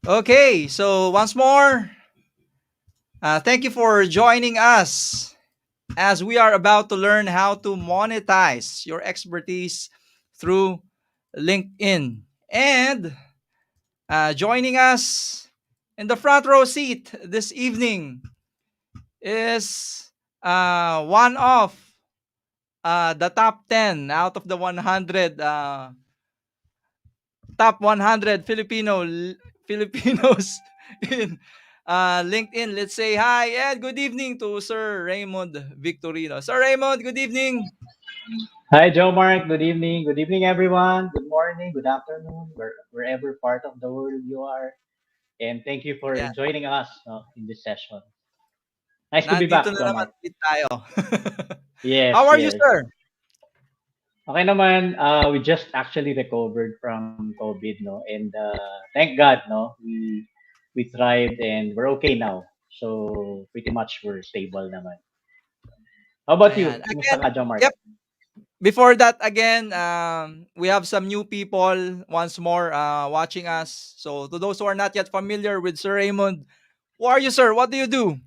Okay, so once more, thank you for joining us as we are about to learn how to monetize your expertise through LinkedIn. And joining us in the front row seat this evening is one of the top 10 out of the 100 top 100 Filipinos in LinkedIn. Let's say hi and good evening to Sir Raymond Victorino. Sir Raymond, good evening. Hi, Joe Mark. Good evening. Good evening, everyone. Good morning. Good afternoon, wherever part of the world you are. And thank you for Yeah, joining us in this session. Nice to be nandito back, na Joe naman Mark. ulit tayo. How Yes, are you, yes. sir? Okay naman, we just actually recovered from COVID, no? And thank God, no? We thrived and we're okay now. So pretty much we're stable naman. How about Ayan. you? Kumusta Again, ka, Joe Mark? yep. Before that, again, we have some new people once more watching us. So to those who are not yet familiar with Sir Raymond, who are you, sir? What do you do?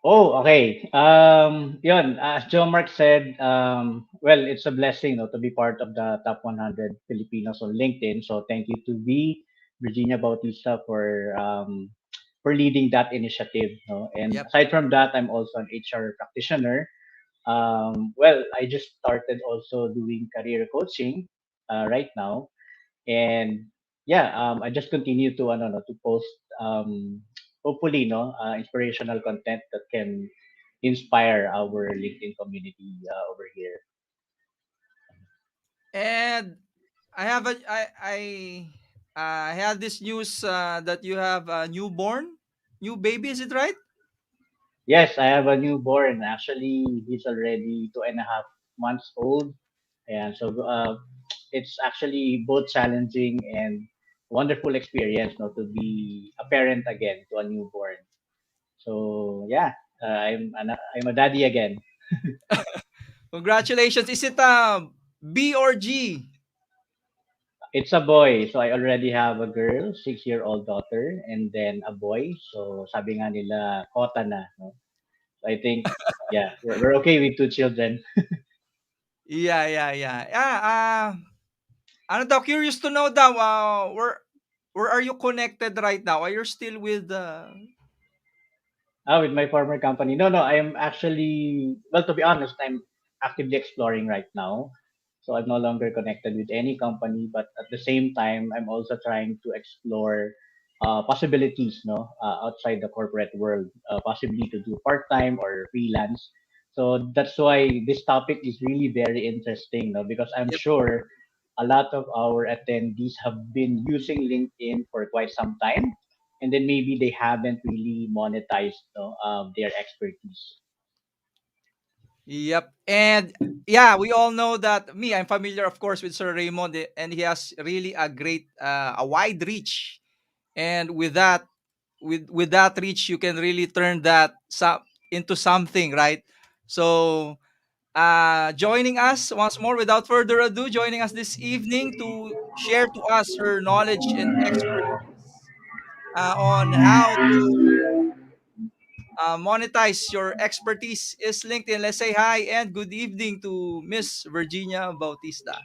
Oh, okay. Yun, as Joe Mark said, well, it's a blessing, no, to be part of the top 100 Filipinos on LinkedIn. So thank you to Virginia Bautista for leading that initiative. No? And Yep. aside from that, I'm also an HR practitioner. Well, I just started also doing career coaching right now, and yeah, I just continue to no, to post hopefully inspirational content that can inspire our LinkedIn community over here. And I had this news that you have a new baby. Is it right? Yes, I have a newborn. Actually, he's already 2.5 months old, and so it's actually both challenging and wonderful experience, no, to be a parent again to a newborn. So yeah, I'm a daddy again. Congratulations. Is it a B or G? It's a boy. So I already have a girl, 6-year-old daughter, and then a boy. So sabi nga nila, kota na. No? So I think, yeah, we're okay with 2 children. Yeah, yeah, yeah. Yeah. Ano daw? Curious to know daw. Where are you connected right now? Are you still with? With my former company. No, no, I'm actually, well, to be honest, I'm actively exploring right now. So I'm no longer connected with any company, but at the same time, I'm also trying to explore possibilities, no, outside the corporate world, possibly to do part time or freelance. So that's why this topic is really very interesting, no, because I'm Yep. sure a lot of our attendees have been using LinkedIn for quite some time, and then maybe they haven't really monetized, no, their expertise. Yep. And yeah, we all know that I'm familiar, of course, with Sir Raymond, and he has really a great, a wide reach. And with that reach, you can really turn that into something, right? So, joining us once more, without further ado, joining us this evening to share to us her knowledge and expertise on how to monetize your expertise is LinkedIn. Let's say hi and good evening to Miss Virginia Bautista.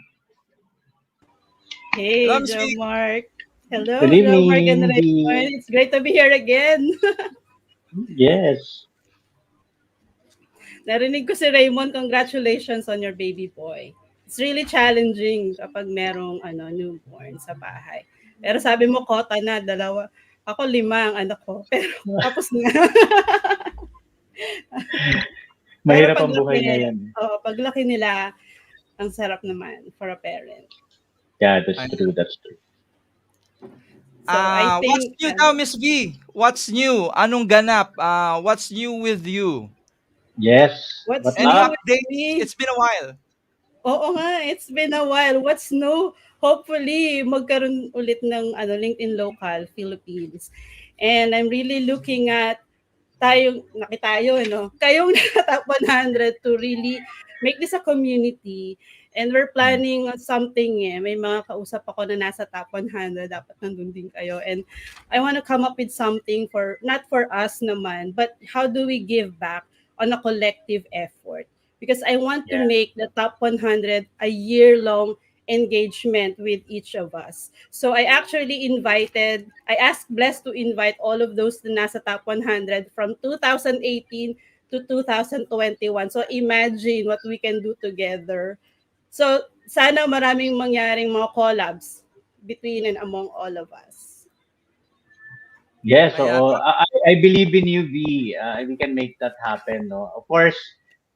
Hello, Hey, Miss Joe V. Mark. Good Hello, Joe Mark and evening, Raymond. V. It's great to be here again. Yes. Narinig ko si Raymond, congratulations on your baby boy. It's really challenging kapag merong newborn sa bahay. Pero sabi mo, kota na, dalawa. Ako, 5 ang anak ko. Pero tapos na. Pero Mahirap ang buhay paglaki, ngayon. paglaki nila, ang sarap naman for a parent. Yeah, that's Ayan. true. That's true. So I What's think, new now, Miss V? What's new? Anong ganap? What's new with you? Yes. what's What's Any new up? with updates? me? It's been a while. Oo nga, it's been a while. What's new? Hopefully, magkaroon ulit ng LinkedIn Local Philippines. And I'm really looking at nakitayo, kayong top 100 to really make this a community And we're Mm. planning something eh. May mga kausap ako na nasa top 100, dapat nandun din kayo. And I want to come up with something for, not for us naman, but how do we give back on a collective effort? Because I want to Yeah. make the top 100 a year-long engagement with each of us. So I actually invited, I asked Bless to invite all of those na nasa top 100 from 2018 to 2021. So imagine what we can do together. So sana maraming mangyaring mga collabs between and among all of us. Yes, Ayan. so I believe in you, V. We can make that happen, no? Of course,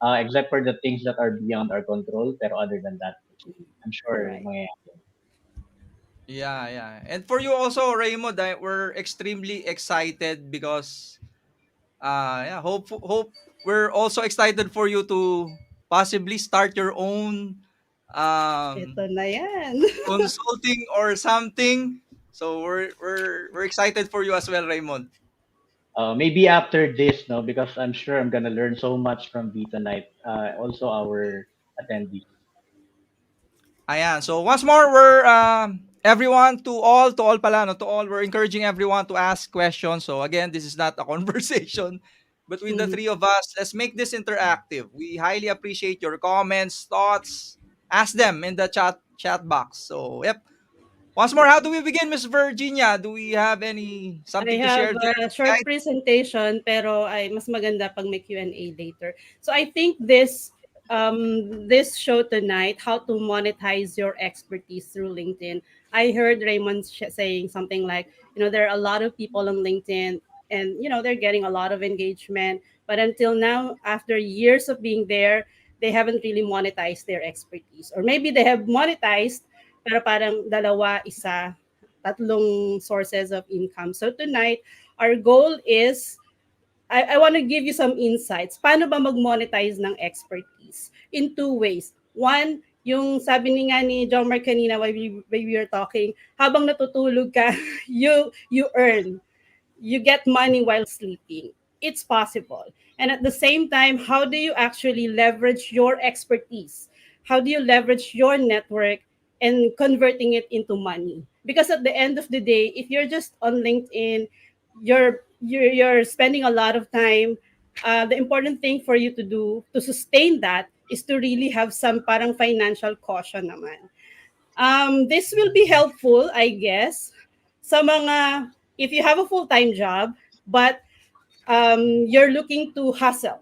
except for the things that are beyond our control, pero other than that, I'm sure Right. mangyayari. Yeah, yeah. And for you also, Raymond, we're extremely excited because yeah, hope we're also excited for you to possibly start your own Ito um na yan. consulting or something. So we're excited for you as well, Raymond. Maybe after this, no, because I'm sure I'm gonna learn so much from V tonight. Also our attendees. Ayan. So once more, we're everyone to all pala, no, to all, we're encouraging everyone to ask questions. So again, this is not a conversation between the Mhm. three of us. Let's make this interactive. We highly appreciate your comments, thoughts. Ask them in the chat box. So yep. Once more, how do we begin, Miss Virginia? Do we have any I something to have share there, a short guys? presentation pero ay mas maganda pag may Q&A later. So I think this show tonight, how to monetize your expertise through LinkedIn. I heard Raymond saying something like, there are a lot of people on LinkedIn and they're getting a lot of engagement, but until now after years of being there, they haven't really monetized their expertise. Or maybe they have monetized pero parang dalawa, isa, tatlong sources of income. So tonight, our goal is, I want to give you some insights. Paano ba mag-monetize ng expertise? In two ways. One, yung sabi ni nga ni John Mark kanina while we were talking, habang natutulog ka, you earn, you get money while sleeping. It's possible. And at the same time, how do you actually leverage your expertise? How do you leverage your network and converting it into money? Because at the end of the day, if you're just on LinkedIn, you're spending a lot of time. The important thing for you to do to sustain that is to really have some parang financial caution naman. This will be helpful, I guess, sa mga, if you have a full-time job, but you're looking to hustle.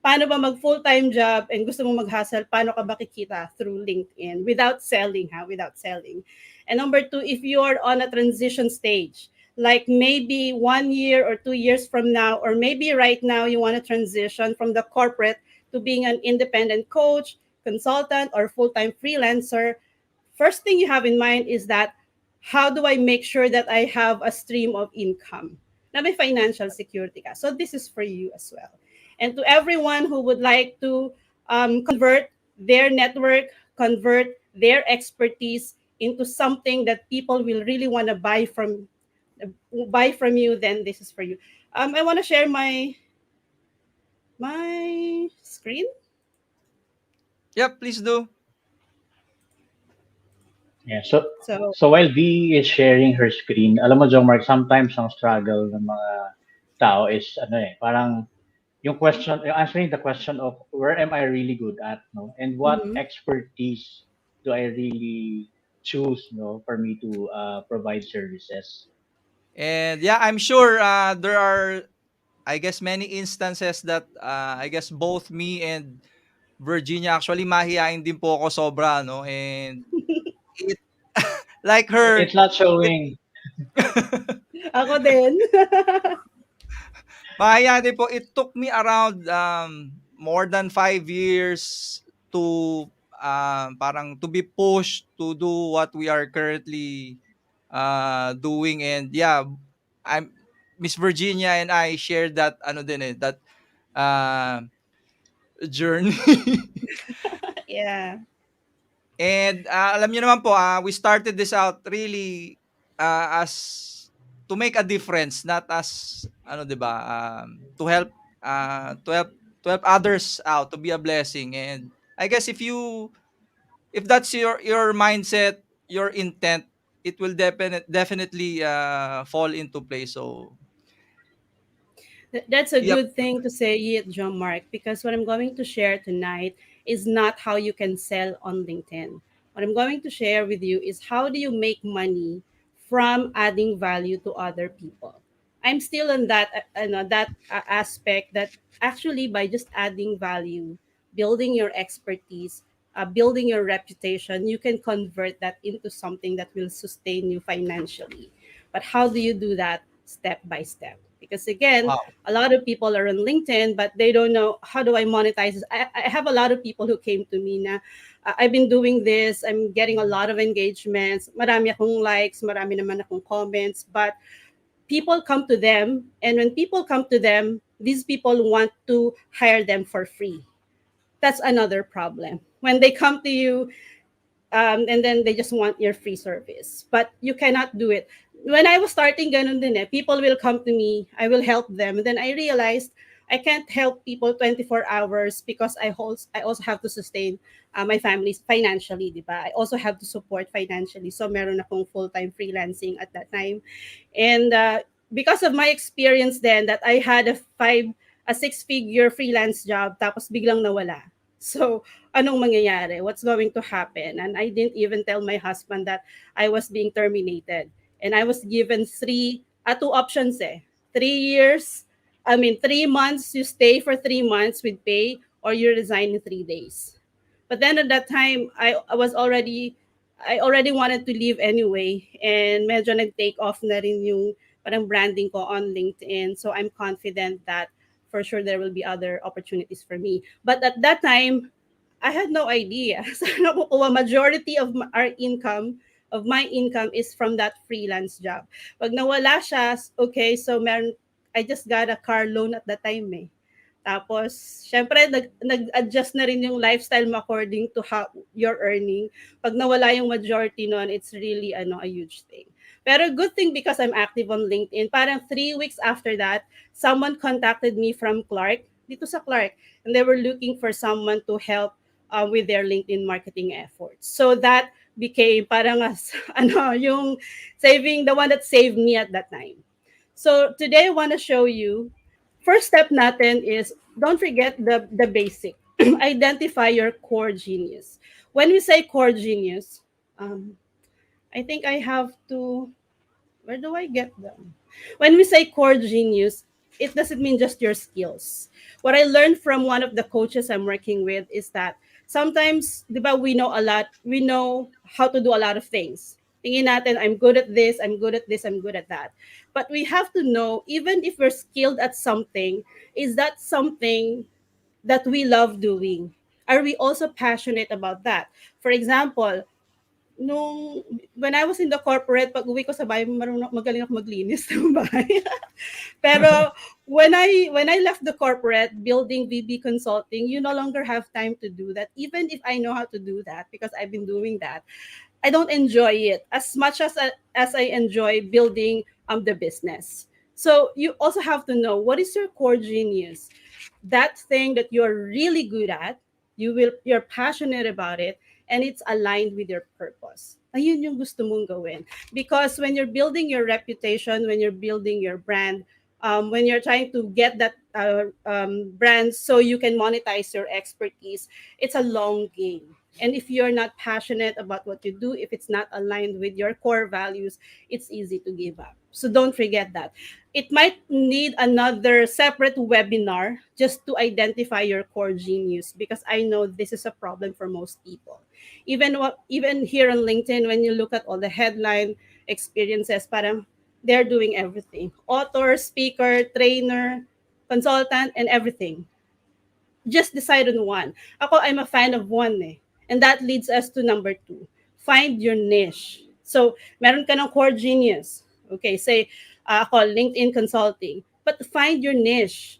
Paano ba mag full-time job and gusto mo mag-hustle, paano ka ba kikita through LinkedIn without selling, ha? Without selling. And number two, if you are on a transition stage, like maybe 1 year or 2 years from now, or maybe right now you want to transition from the corporate to being an independent coach, consultant, or full-time freelancer, first thing you have in mind is that how do I make sure that I have a stream of income? Na may financial security ka. So this is for you as well. And to everyone who would like to convert their network, convert their expertise into something that people will really want to buy from you, then this is for you. I want to share my screen. Yep, please do. Yeah. So So so while V is sharing her screen, alam mo, John Mark, sometimes ang struggle ng mga tao is ano eh, parang yung question, yung answering the question of where am I really good at, no? And what mhm. expertise do I really choose, no, for me to provide services? And yeah, I'm sure there are, I guess, many instances that I guess both me and Virginia, actually mahihain din po ako sobra, no? And it like her It's not it showing. Ako din. mahihain din po, it took me around more than 5 years to parang to be pushed to do what we are currently doing. And yeah, I'm Miss Virginia and I shared that ano din eh, that uh, journey. Yeah. And alam niyo naman po, we started this out really as to make a difference, not as ano 'di ba, to help uh, to help to help others out, to be a blessing. And I guess if you if that's your mindset, your intent, it will definitely fall into place. So That's a yep. good thing to say it, John Mark, because what I'm going to share tonight is not how you can sell on LinkedIn. What I'm going to share with you is how do you make money from adding value to other people. I'm still in that aspect that actually by just adding value, building your expertise, building your reputation, you can convert that into something that will sustain you financially. But how do you do that step by step? Because again, Wow. a lot of people are on LinkedIn, but they don't know how do I monetize this. I have a lot of people who came to me na I've been doing this, I'm getting a lot of engagements, marami akong likes, marami naman akong comments, but people come to them, and when people come to them, these people want to hire them for free. That's another problem. When they come to you, and then they just want your free service. But you cannot do it. When I was starting ganun din people will come to me, I will help them. And then I realized I can't help people 24 hours because I also have to sustain my family financially, di ba? I also have to support financially. So meron akong full-time freelancing at that time. And because of my experience then that I had a six-figure freelance job tapos biglang nawala. So, anong mangyayari? What's going to happen? And I didn't even tell my husband that I was being terminated. And I was given two options 3 years, 3 months, you stay for 3 months with pay or you resign in 3 days. But then at that time, I already wanted to leave anyway. And medyo nag-take off na rin yung parang branding ko on LinkedIn. So I'm confident that for sure there will be other opportunities for me. But at that time, I had no idea. Saan nakukuha majority of of my income is from that freelance job. Pag nawala siya, okay, so I just got a car loan at that time Tapos, syempre, nag-adjust na rin yung lifestyle mo according to how you're earning. Pag nawala yung majority nun, it's really a huge thing. Pero good thing because I'm active on LinkedIn, parang 3 weeks after that, someone contacted me from Clark, dito sa Clark, and they were looking for someone to help with their LinkedIn marketing efforts. So that became parang yung the one that saved me at that time. So today I want to show you, first step natin is don't forget the basic. Identify your core genius. When we say core genius, um, I think I have to, where do I get them? When we say core genius, it doesn't mean just your skills. What I learned from one of the coaches I'm working with is that sometimes, di ba, we know a lot, we know how to do a lot of things. Tingin natin, I'm good at this, I'm good at this, I'm good at that. But we have to know, even if we're skilled at something, is that something that we love doing? Are we also passionate about that? For example, nung when I was in the corporate, pag uwi ko sa bahay, magaling ako maglinis ng bahay. Pero when I left the corporate building VB consulting, you no longer have time to do that. Even if I know how to do that because I've been doing that, I don't enjoy it as much as I enjoy building the business. So you also have to know what is your core genius, that thing that you're really good at, you're passionate about it, and it's aligned with your purpose. Ayun yung gusto mong gawin. Because when you're building your reputation, when you're building your brand, when you're trying to get that brand so you can monetize your expertise, it's a long game. And if you're not passionate about what you do, if it's not aligned with your core values, it's easy to give up. So don't forget that. It might need another separate webinar just to identify your core genius, because I know this is a problem for most people. Even here on LinkedIn, when you look at all the headline experiences, parang they're doing everything. Author, speaker, trainer, consultant, and everything. Just decide on one. Ako, I'm a fan of one And that leads us to number two. Find your niche. So, meron ka ng core genius. Okay, say, ako, LinkedIn consulting. But find your niche.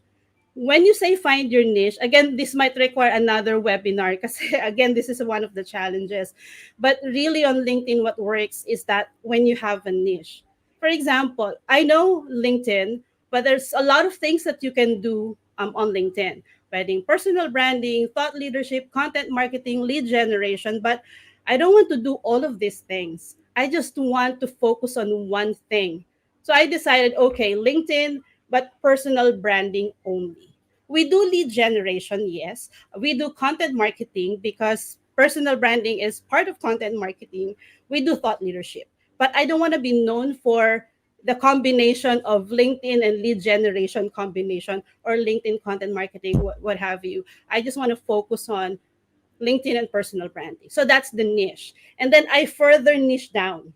When you say find your niche, again, this might require another webinar because, again, this is one of the challenges. But really on LinkedIn, what works is that when you have a niche. For example, I know LinkedIn, but there's a lot of things that you can do on LinkedIn. Pwedeng personal branding, thought leadership, content marketing, lead generation. But I don't want to do all of these things. I just want to focus on one thing. So I decided, okay, LinkedIn, but personal branding only. We do lead generation, yes. We do content marketing because personal branding is part of content marketing. We do thought leadership. But I don't want to be known for the combination of LinkedIn and lead generation combination or LinkedIn content marketing, what have you. I just want to focus on LinkedIn and personal branding. So that's the niche. And then I further niche down.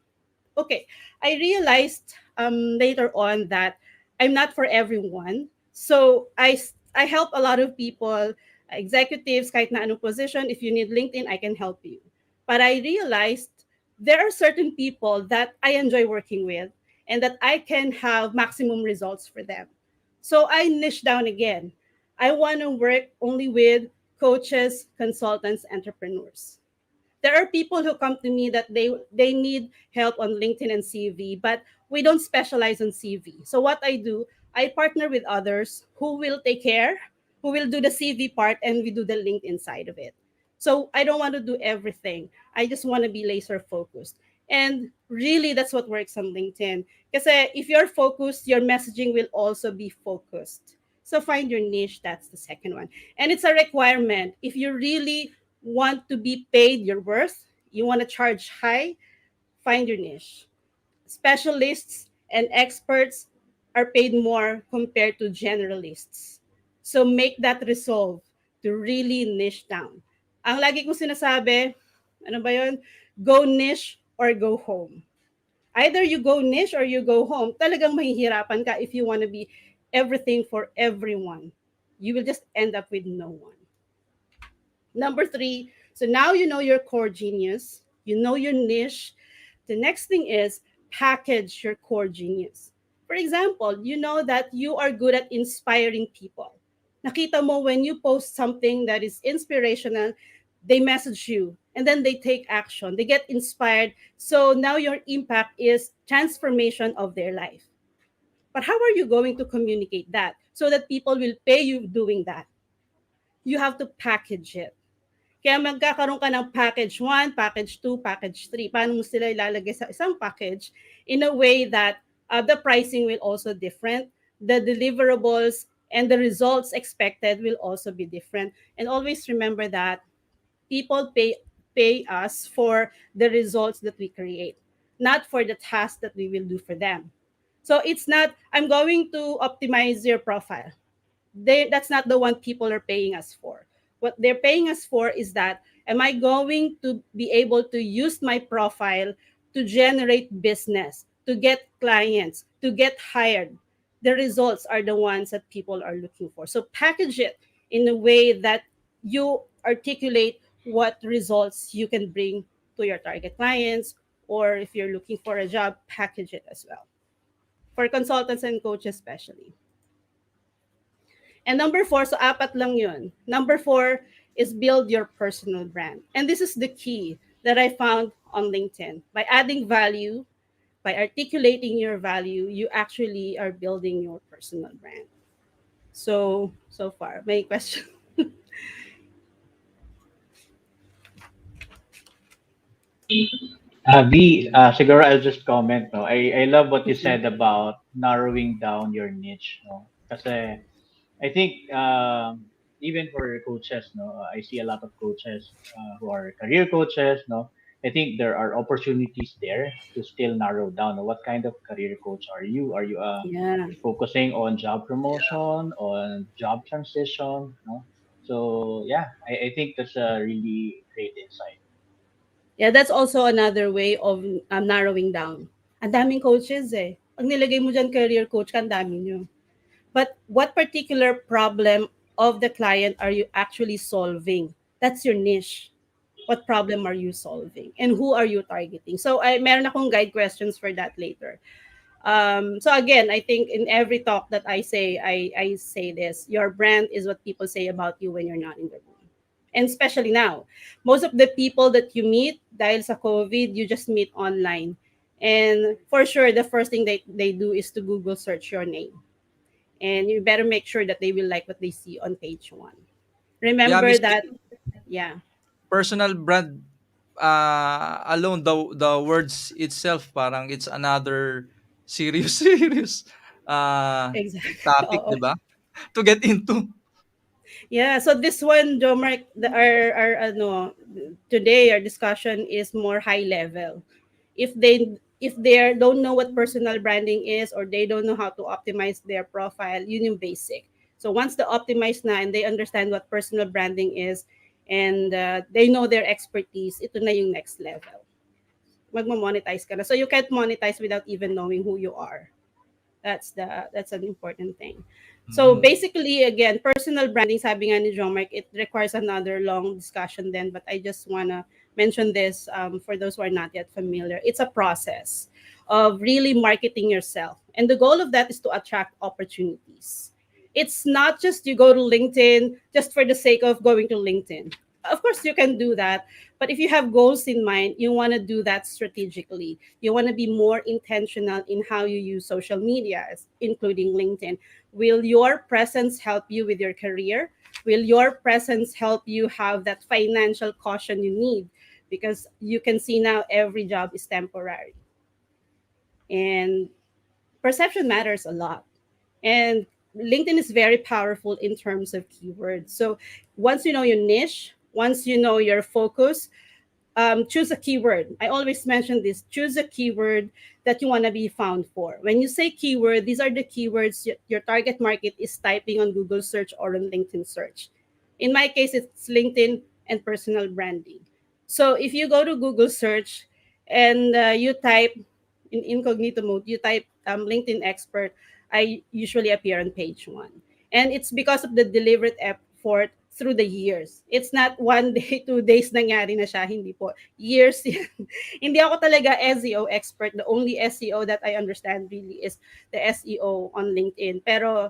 Okay, I realized later on that I'm not for everyone. So I help a lot of people, executives, kahit na anong position. If you need LinkedIn, I can help you. But I realized there are certain people that I enjoy working with and that I can have maximum results for them. So I niche down again. I want to work only with coaches, consultants, entrepreneurs. There are people who come to me that they need help on LinkedIn and CV, but we don't specialize on CV. So what I do, I partner with others who will take care, who will do the CV part, and we do the LinkedIn side of it. So I don't want to do everything. I just want to be laser focused. And really, that's what works on LinkedIn. Because if you're focused, your messaging will also be focused. So find your niche. That's the second one. And it's a requirement. If you really want to be paid your worth, you want to charge high, find your niche. Specialists and experts are paid more compared to generalists. So make that resolve to really niche down. Ang lagi kong sinasabi, ano ba yun? Go niche or go home. Either you go niche or you go home. Talagang mahihirapan ka if you want to be everything for everyone. You will just end up with no one. Number three, so now you know your core genius, you know your niche. The next thing is package your core genius. For example, you know that you are good at inspiring people. Nakita mo when you post something that is inspirational, they message you and then they take action. They get inspired. So now your impact is transformation of their life. But how are you going to communicate that so that people will pay you doing that? You have to package it. Kaya magkakaroon ka ng package 1, package 2, package 3. Paano mo sila ilalagay sa isang package in a way that the pricing will also different, the deliverables and the results expected will also be different. And always remember that people pay us for the results that we create, not for the task that we will do for them. So it's not I'm going to optimize your profile. That's not the one people are paying us for. What they're paying us for is that am I going to be able to use my profile to generate business, to get clients, to get hired? The results are the ones that people are looking for. So package it in a way that you articulate what results you can bring to your target clients, or if you're looking for a job, package it as well. For consultants and coaches especially. And number four, so apat lang yun. Number four is build your personal brand. And this is the key that I found on LinkedIn. By adding value, by articulating your value, you actually are building your personal brand. So far, may question? Siguro I'll just comment, no. I love what you Mhm. said about narrowing down your niche, no. Kasi I think even for coaches, no, I see a lot of coaches who are career coaches, no. I think there are opportunities there to still narrow down. What kind of career coach are you? Are you Yeah. focusing on job promotion, on job transition, no? So yeah, I think that's a really great insight. Yeah, that's also another way of narrowing down. Ang daming coaches eh. Pag nilagay mo dyan career coach, ka, ang dami nyo. But what particular problem of the client are you actually solving? That's your niche. What problem are you solving? And who are you targeting? So I meron akong guide questions for that later. So again, I think in every talk that I say this, your brand is what people say about you when you're not in the room. And especially now, most of the people that you meet, dahil sa COVID, you just meet online. And for sure, the first thing they do is to Google search your name. And you better make sure that they will like what they see on page 1. Yeah, Remember Miss that, Lee, yeah, personal brand alone, the words itself, parang it's another serious serious uh exactly. topic, Oo. 'di ba? To get into. Yeah, so this one, Jomar, our ano, today our discussion is more high level. If they don't know what personal branding is, or they don't know how to optimize their profile, yun yung basic. So once they optimize na and they understand what personal branding is, and they know their expertise, ito na yung next level. Magmo-monetize ka na. So you can't monetize without even knowing who you are. That's an important thing. So Mhm. basically, again, personal branding, sabi nga ni John Mark, it requires another long discussion then, but I just wanna mention this for those who are not yet familiar. It's a process of really marketing yourself, and the goal of that is to attract opportunities. It's not just you go to LinkedIn just for the sake of going to LinkedIn. Of course, you can do that, but if you have goals in mind, you want to do that strategically. You want to be more intentional in how you use social media, including LinkedIn. Will your presence help you with your career? Will your presence help you have that financial caution you need? Because you can see now every job is temporary. And perception matters a lot. And LinkedIn is very powerful in terms of keywords. So once you know your niche, once you know your focus, choose a keyword. I always mention this: choose a keyword that you want to be found for. When you say keyword, these are the keywords your target market is typing on Google search or on LinkedIn search. In my case, it's LinkedIn and personal branding. So if you go to Google search and you type in incognito mode, you type LinkedIn expert, I usually appear on page one. And it's because of the deliberate effort through the years. It's not one day, 2 days nangyari na siya. Hindi po. Years yan. Hindi ako talaga SEO expert. The only SEO that I understand really is the SEO on LinkedIn. Pero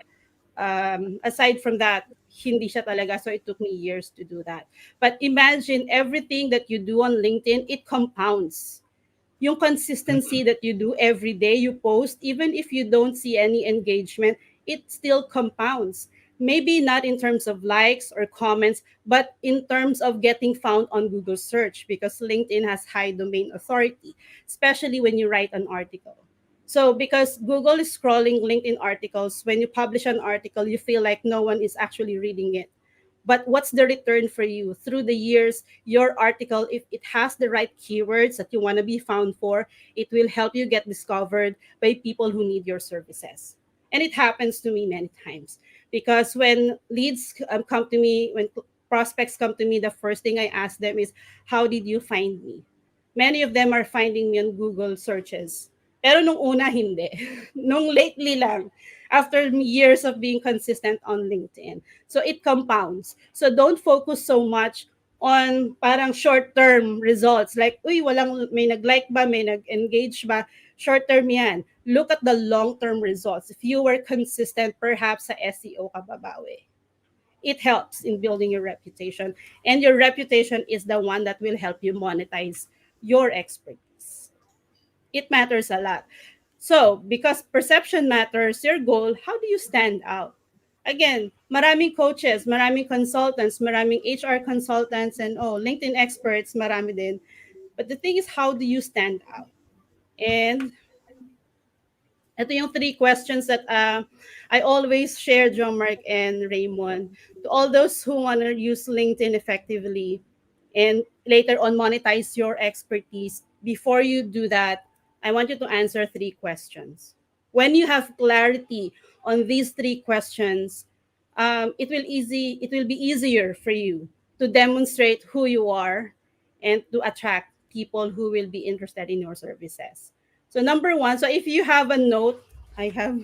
aside from that, hindi siya talaga. So it took me years to do that. But imagine everything that you do on LinkedIn, it compounds. Yung consistency Mhm. that you do every day, you post, even if you don't see any engagement, it still compounds. Maybe not in terms of likes or comments, but in terms of getting found on Google search, because LinkedIn has high domain authority, especially when you write an article. So because Google is scrolling LinkedIn articles, when you publish an article, you feel like no one is actually reading it. But what's the return for you through the years? Your article, if it has the right keywords that you want to be found for, it will help you get discovered by people who need your services. And it happens to me many times, because when leads come to me, when prospects come to me, the first thing I ask them is, how did you find me? Many of them are finding me on Google searches. Pero nung una, hindi. Nung lately lang, after years of being consistent on LinkedIn. So it compounds. So don't focus so much on parang short-term results. Like, uy, walang, may nag-like ba, may nag-engage ba? Short-term yan. Look at the long-term results. If you were consistent, perhaps sa SEO ka babawi. It helps in building your reputation. And your reputation is the one that will help you monetize your expertise. It matters a lot. So, because perception matters, your goal, how do you stand out? Again, maraming coaches, maraming consultants, maraming HR consultants, and LinkedIn experts, marami din. But the thing is, how do you stand out? And ito yung three questions that I always share, John Mark and Raymond, to all those who want to use LinkedIn effectively and later on monetize your expertise. Before you do that, I want you to answer three questions. When you have clarity on these three questions, it will be easier for you to demonstrate who you are and to attract people who will be interested in your services. So number one, so if you have a note, I have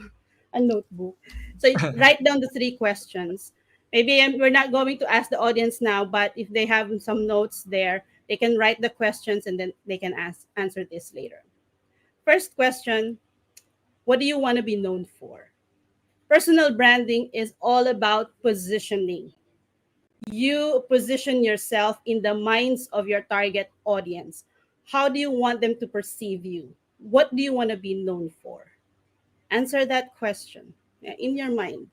a notebook. So write down the three questions. Maybe we're not going to ask the audience now, but if they have some notes there, they can write the questions and then they can answer this later. First question: what do you want to be known for? Personal branding is all about positioning. You position yourself in the minds of your target audience. How do you want them to perceive you? What do you want to be known for? Answer that question in your mind.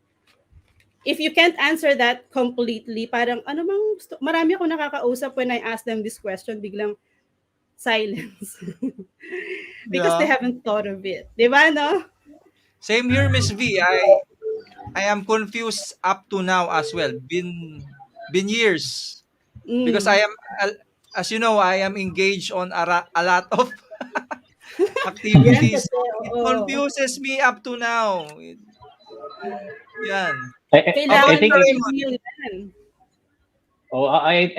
If you can't answer that completely, parang ano bang marami ako nakakausap when I ask them this question, biglang silence. Because they Yeah. haven't thought of it. Di ba, no? Same here, Miss V. I am confused up to now as well. Been years because Mm. I am as you know, I am engaged on a lot of Yan activities. kasi, It oo. confuses me up to now. Yan. How I about Kailangan you, think it's Raymond? ma-review yan.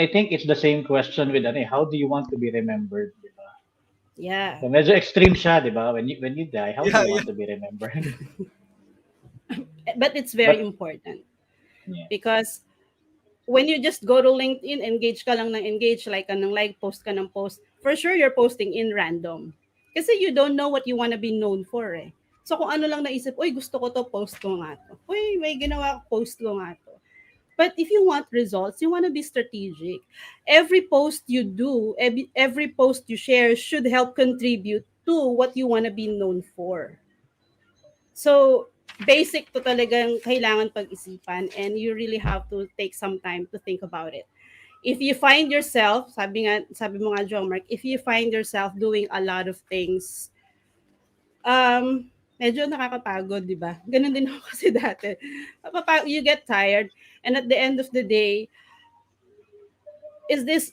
I think it's the same question with ano, how do you want to be remembered, di ba? Yeah. So medyo extreme siya, di ba? When you die, how do Yeah, you yeah. want to be remembered? But it's very But important yeah. because when you just go to LinkedIn, engage ka lang ng engage, like ka ng like, post ka ng post, for sure you're posting in random. Kasi you don't know what you wanna be known for eh. So kung ano lang naisip, uy, gusto ko to, post ko nga to. Uy, may ginawa ko, post ko nga to. But if you want results, you want to be strategic. Every post you do, every post you share should help contribute to what you want to be known for. So, basic to talagang kailangan pag-isipan and you really have to take some time to think about it. If you find yourself, sabi mo nga, John Mark, if you find yourself doing a lot of things, medyo nakakapagod, di ba? Ganun din ako kasi dati. You get tired and at the end of the day,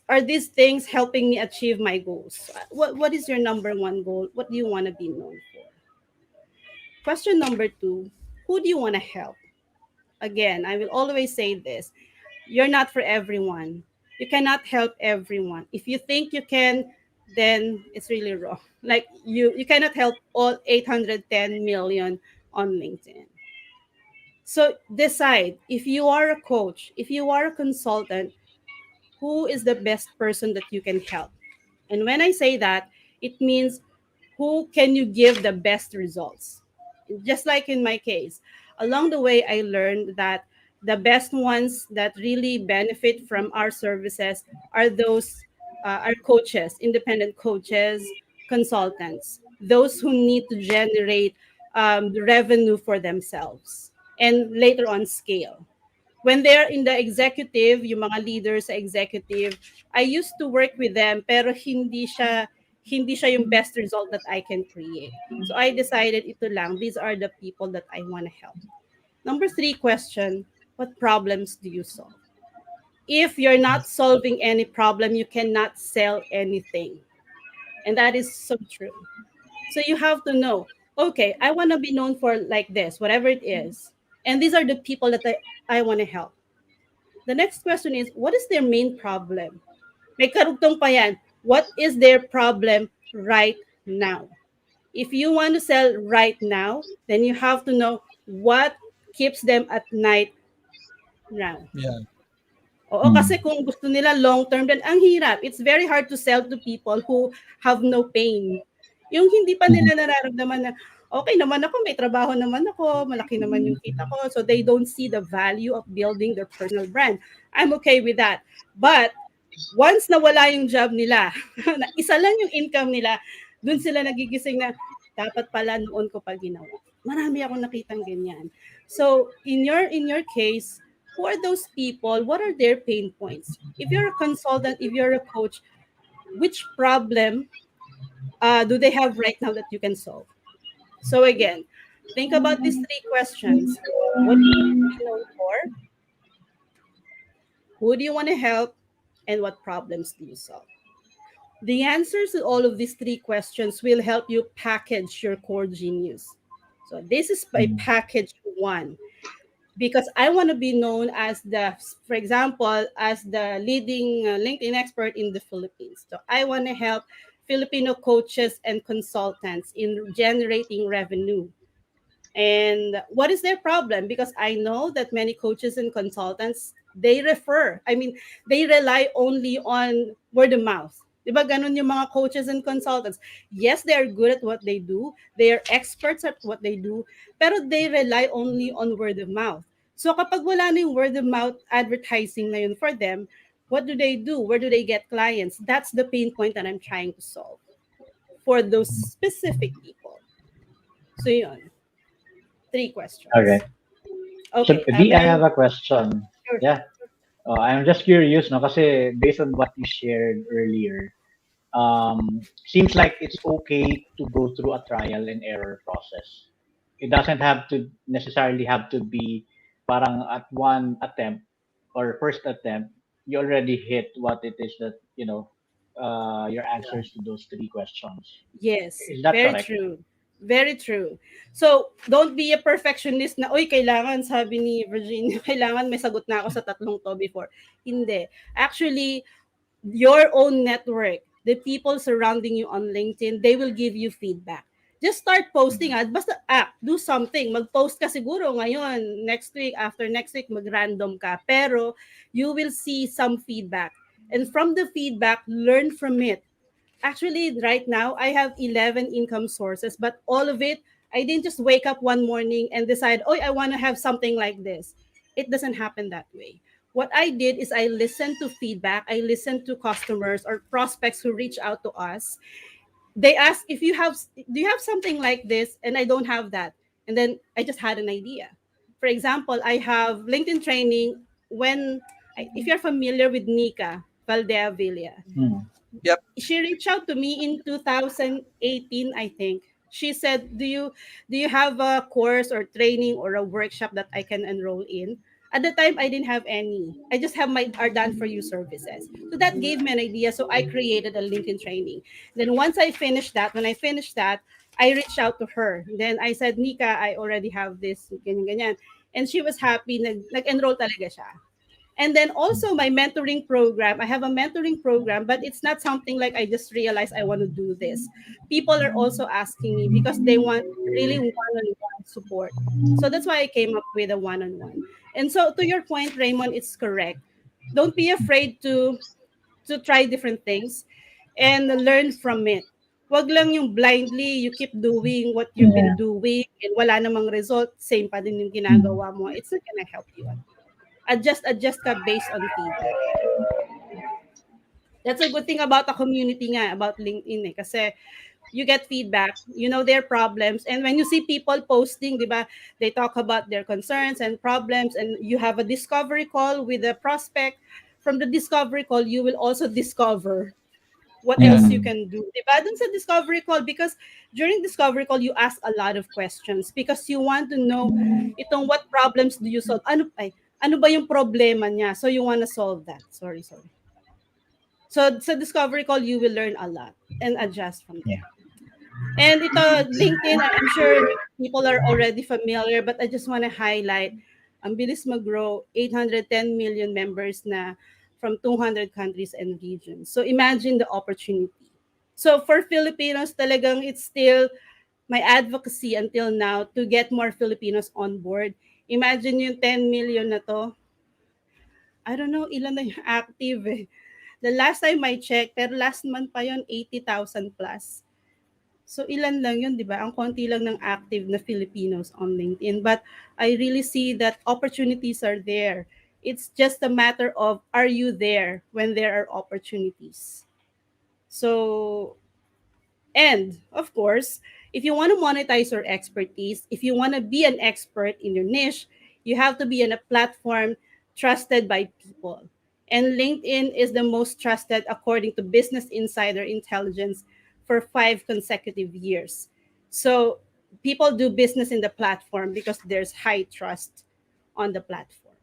are these things helping me achieve my goals? What is your number one goal? What do you want to be known for? Question number two, who do you want to help? Again, I will always say this. You're not for everyone. You cannot help everyone. If you think you can, then it's really wrong. Like you cannot help all 810 million on LinkedIn. So decide if you are a coach, if you are a consultant, who is the best person that you can help. And when I say that, it means who can you give the best results. Just like in my case, along the way, I learned that the best ones that really benefit from our services are those are coaches, independent coaches, consultants, those who need to generate the revenue for themselves and later on scale when they're in the executive, yung mga leaders sa executive, I used to work with them pero hindi siya yung best result that I can create. So I decided ito lang, these are the people that I want to help. Number three question, what problems do you solve? If you're not solving any problem, you cannot sell anything. And that is so true. So you have to know, okay, I want to be known for like this, whatever it is. And these are the people that I want to help. The next question is, what is their main problem? May karugtong pa yan. What is their problem right now? If you want to sell right now, then you have to know what keeps them at night now. Yeah. Oo, kasi Hmm. kung gusto nila long term, then ang hirap. It's very hard to sell to people who have no pain. Yung hindi pa Mhm. nila nararamdaman na, okay naman ako, may trabaho naman ako, malaki naman yung kita ko. So they don't see the value of building their personal brand. I'm okay with that. But once nawala yung job nila, na isa lang yung income nila, dun sila nagigising na dapat pala noon ko pa ginawa. Marami akong nakitang ganyan. So in your case, who are those people? What are their pain points? If you're a consultant, if you're a coach, which problem do they have right now that you can solve? So again, think about these three questions. What do you want to be known for? Who do you want to help? And what problems do you solve? The answers to all of these three questions will help you package your core genius. So this is by Hmm. package one because I want to be known as for example, as the leading LinkedIn expert in the Philippines. So I want to help Filipino coaches and consultants in generating revenue. And what is their problem? Because I know that many coaches and consultants, they rely only on word of mouth. Diba ganun yung mga coaches and consultants? Yes, they are good at what they do. They are experts at what they do. Pero they rely only on word of mouth. So kapag wala na yung word of mouth advertising na yun for them, what do they do? Where do they get clients? That's the pain point that I'm trying to solve for those specific people. So yun, three All right. questions. So, Okay, D, I have meron, a question. sure. Yeah. I'm just curious, no? Kasi based on what you shared earlier, seems like it's okay to go through a trial and error process. It doesn't have to necessarily have to be parang at one attempt or first attempt, you already hit what it is that, your answers to those three questions. Yes, Is that very correct? true. Very true. So, don't be a perfectionist na, uy, kailangan, sabi ni Virginia, kailangan may sagot na ako sa tatlong to before. Hindi. Actually, your own network, the people surrounding you on LinkedIn, they will give you feedback. Just start posting, Mm. basta do something. Mag-post ka siguro ngayon, next week, after next week, mag-random ka. Pero you will see some feedback. And from the feedback, learn from it. Actually, right now, I have 11 income sources, but all of it, I didn't just wake up one morning and decide, oh, I want to have something like this. It doesn't happen that way. What I did is I listened to feedback, I listened to customers or prospects who reach out to us. They ask if do you have something like this? And I don't have that. And then I just had an idea. For example, I have LinkedIn training when, if you're familiar with Nika Valdea, Mm. Yep. she reached out to me in 2018, I think. She said, do you have a course or training or a workshop that I can enroll in? At the time, I didn't have any. I just have my are done for you services. So that gave me an idea. So I created a LinkedIn training. Then once I finished that, when I finished that, I reached out to her. Then I said, Nika, I already have this, ganyan, ganyan. And she was happy. Nag-enroll talaga siya. And then also my mentoring program. I have a mentoring program, but it's not something like I just realized I want to do this. People are also asking me because they want really one-on-one support. So that's why I came up with a one-on-one. And so to your point, Raymond, it's correct. Don't be afraid to try different things and learn from it. Wag lang yung blindly you keep doing what you've been Yeah. doing and wala namang result, same pa din yung Mm. ginagawa mo. It's not gonna help you at all. Adjust ka based on feedback. That's a good thing about a community nga, about LinkedIn eh. Kasi you get feedback, you know their problems, and when you see people posting, di ba, they talk about their concerns and problems, and you have a discovery call with a prospect. From the discovery call, you will also discover what else you Mm. can do. Di ba? Dun sa discovery call, because during discovery call, you ask a lot of questions because you want to know itong what problems do you solve. Ano ba yung problema niya? So you want to solve that. Sorry. So sa discovery call, you will learn a lot and adjust from Yeah. there. And ito, LinkedIn, I'm sure people are already familiar, but I just want to highlight, ang bilis mag-grow, 810 million members na from 200 countries and regions. So imagine the opportunity. So for Filipinos, talagang it's still my advocacy until now to get more Filipinos on board. Imagine yung 10 million na to. I don't know ilan na yung active eh. The last time I checked, pero last month pa yon 80,000 plus. So ilan lang yun, di ba? Ang konti lang ng active na Filipinos on LinkedIn. But I really see that opportunities are there. It's just a matter of, are you there when there are opportunities? So, and of course, if you want to monetize your expertise, if you want to be an expert in your niche, you have to be in a platform trusted by people. And LinkedIn is the most trusted according to Business Insider Intelligence for 5 consecutive years. So people do business in the platform because there's high trust on the platform.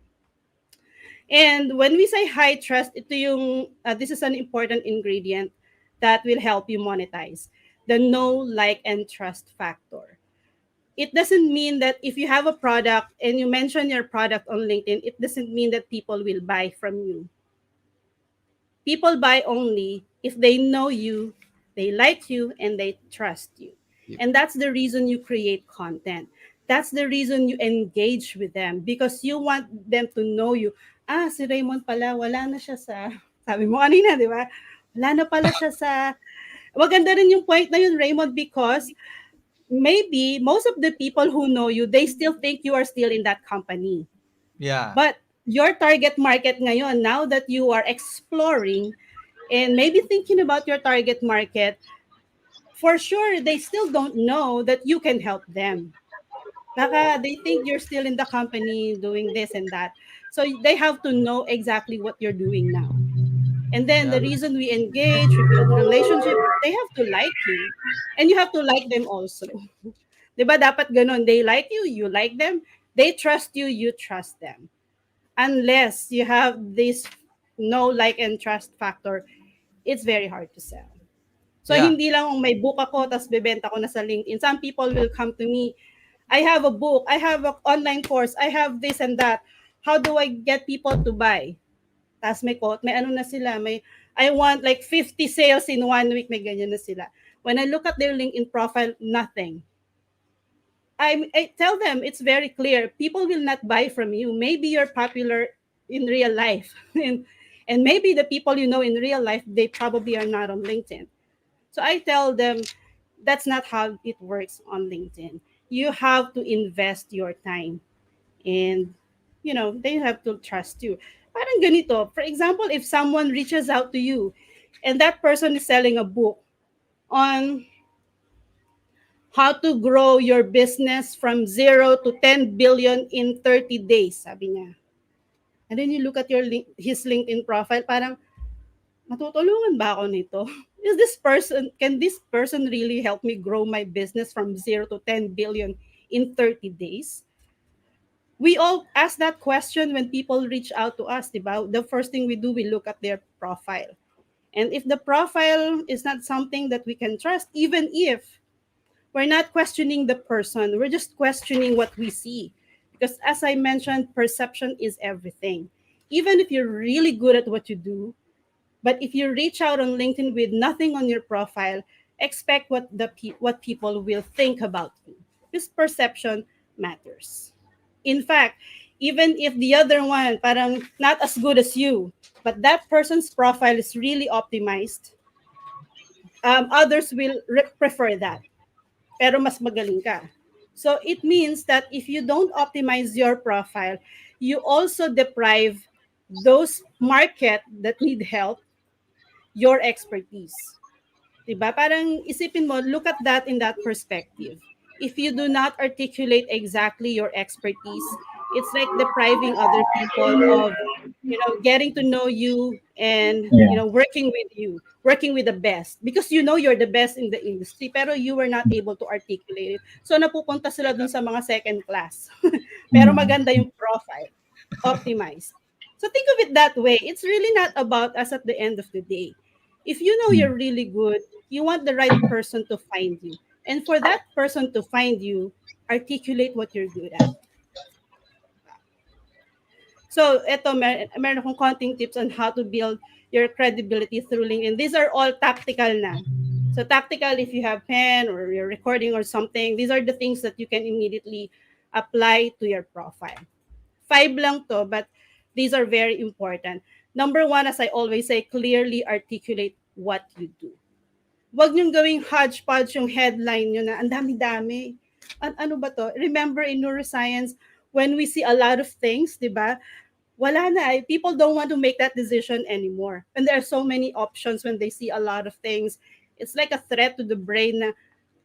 And when we say high trust, this is an important ingredient that will help you monetize the know, like, and trust factor. It doesn't mean that if you have a product and you mention your product on LinkedIn, it doesn't mean that people will buy from you. People buy only if they know you, they like you, and they trust you. Yep. And that's the reason you create content. That's the reason you engage with them because you want them to know you. Ah, si Raymond pala, wala na siya sa, sabi mo kanina, di ba? Wala na pala siya sa, maganda rin yung point na yun, Raymond, because maybe most of the people who know you, they still think you are still in that company. Yeah. But your target market ngayon, now that you are exploring and maybe thinking about your target market, for sure they still don't know that you can help them. Baka they think you're still in the company doing this and that. So they have to know exactly what you're doing now. And then Yeah. the reason we engage, we build relationship, they have to like you. And you have to like them also. 'Di ba dapat ganun? They like you, you like them. They trust you, you trust them. Unless you have this no like and trust factor, it's very hard to sell. So Yeah. hindi lang kung may book ako tapos bebenta ko na sa LinkedIn. Some people will come to me, I have a book, I have an online course, I have this and that. How do I get people to buy? Tapos may quote, may ano na sila, may I want like 50 sales in 1 week, may ganyan na sila. When I look at their LinkedIn profile, nothing. I tell them it's very clear. People will not buy from you. Maybe you're popular in real life. And maybe the people you know in real life, they probably are not on LinkedIn. So I tell them that's not how it works on LinkedIn. You have to invest your time and they have to trust you. Parang ganito. For example, if someone reaches out to you and that person is selling a book on how to grow your business from 0 to 10 billion in 30 days, sabi niya. And then you look at his LinkedIn profile, parang matutulungan ba ako nito? Can this person really help me grow my business from 0 to 10 billion in 30 days? We all ask that question when people reach out to us, diba? The first thing we do, we look at their profile. And if the profile is not something that we can trust, even if we're not questioning the person, we're just questioning what we see. Because as I mentioned, perception is everything. Even if you're really good at what you do, but if you reach out on LinkedIn with nothing on your profile, expect what people will think about you. This perception matters. In fact, even if the other one parang not as good as you, but that person's profile is really optimized, others will prefer that. Pero mas magaling ka. So it means that if you don't optimize your profile, you also deprive those market that need help your expertise. 'Di ba? Parang isipin mo, look at that in that perspective. If you do not articulate exactly your expertise, it's like depriving other people of, getting to know you and, Yeah. working with you, working with the best. Because you're the best in the industry, pero you were not able to articulate it. So napupunta sila dun sa mga second class. Pero Mm. maganda yung profile, optimized. So think of it that way. It's really not about us at the end of the day. If you know Mm. you're really good, you want the right person to find you. And for that person to find you, articulate what you're good at. So, meron akong konting tips on how to build your credibility through LinkedIn. These are all tactical na. So, tactical if you have pen or you're recording or something, these are the things that you can immediately apply to your profile. 5 lang to, but these are very important. Number one, as I always say, clearly articulate what you do. Wag niyong gawing hodgepodge yung headline niyo na ang dami-dami. Ano ba to? Remember in neuroscience, when we see a lot of things, di ba? Wala na. People don't want to make that decision anymore. And there are so many options when they see a lot of things. It's like a threat to the brain na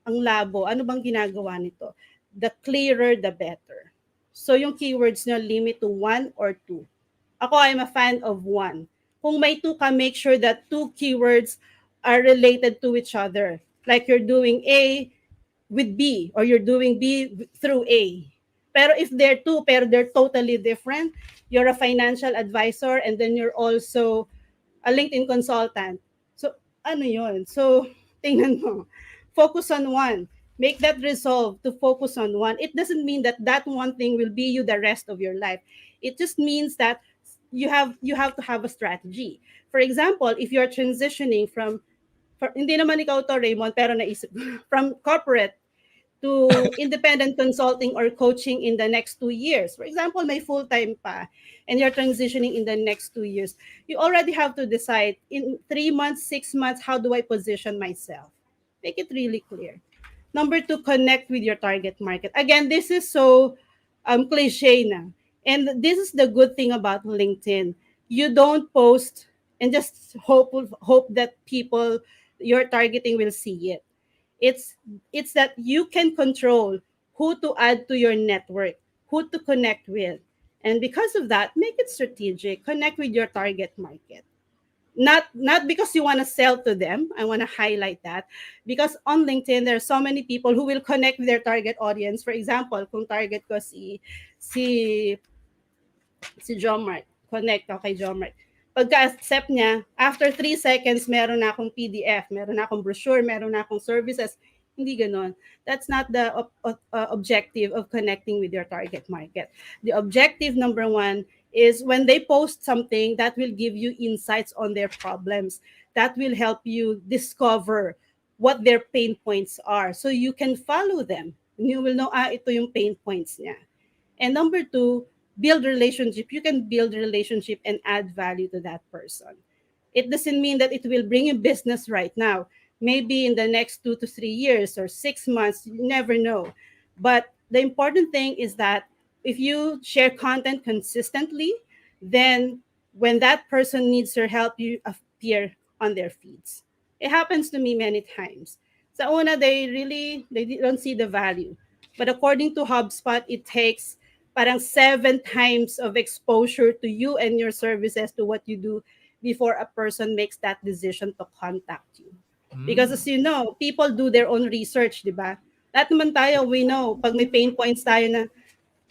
ang labo. Ano bang ginagawa nito? The clearer, the better. So yung keywords nyo, limit to one or two. Ako, I'm a fan of one. Kung may two ka, make sure that two keywords are related to each other. Like you're doing A with B or you're doing B through A. Pero if they're two, pero they're totally different, you're a financial advisor and then you're also a LinkedIn consultant. So, ano yun? So, tingnan mo. Focus on one. Make that resolve to focus on one. It doesn't mean that that one thing will be you the rest of your life. It just means that you have to have a strategy. For example, if you're transitioning hindi naman ikaw to Raymond, pero naisip from corporate to independent consulting or coaching in the next 2 years. For example, may full-time pa and you're transitioning in the next 2 years. You already have to decide in 3 months, 6 months, how do I position myself? Make it really clear. Number two, connect with your target market. Again, this is so cliche na. And this is the good thing about LinkedIn. You don't post and just hope that you're targeting will see it. It's it's that you can control who to add to your network, who to connect with. And because of that, make it strategic. Connect with your target market. Not because you want to sell to them. I want to highlight that because on LinkedIn there are so many people who will connect with their target audience. For example, kung target ko si si Jomart. Connect ako kay Jomart. Pagka-accept niya, after 3 seconds, meron na akong PDF, meron na akong brochure, meron na akong services. Hindi ganon. That's not the objective of connecting with your target market. The objective number one is when they post something that will give you insights on their problems, that will help you discover what their pain points are. So you can follow them. You will know, ito yung pain points niya. And number two, build relationship. You can build relationship and add value to that person. It doesn't mean that it will bring you business right now. Maybe in the next 2 to 3 years or 6 months, you never know. But the important thing is that if you share content consistently, then when that person needs your help, you appear on their feeds. It happens to me many times. Sa una, they don't see the value. But according to HubSpot, it takes parang 7 times of exposure to you and your services to what you do before a person makes that decision to contact you. Because Mm. as you know, people do their own research, di ba? Lahat naman tayo, we know, pag may pain points tayo na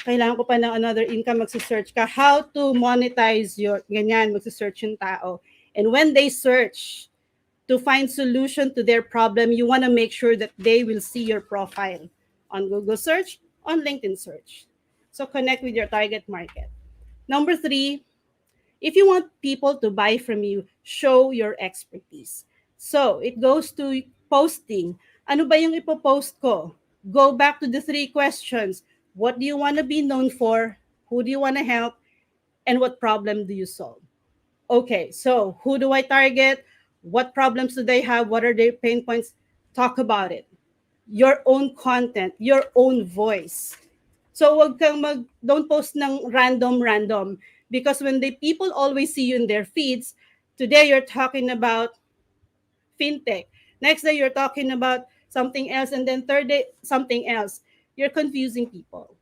kailangan ko pa ng another income, magsisearch ka, how to monetize your, ganyan, magsisearch yung tao. And when they search to find solution to their problem, you want to make sure that they will see your profile on Google search, on LinkedIn search. So connect with your target market. Number three, if you want people to buy from you, show your expertise. So it goes to posting. Ano ba yung ipopost ko? Go back to the 3 questions. What do you want to be known for? Who do you want to help? And what problem do you solve? Okay, so who do I target? What problems do they have? What are their pain points? Talk about it. Your own content, your own voice. So wag kang don't post ng random because when the people always see you in their feeds, today you're talking about fintech. Next day you're talking about something else and then third day something else. You're confusing people.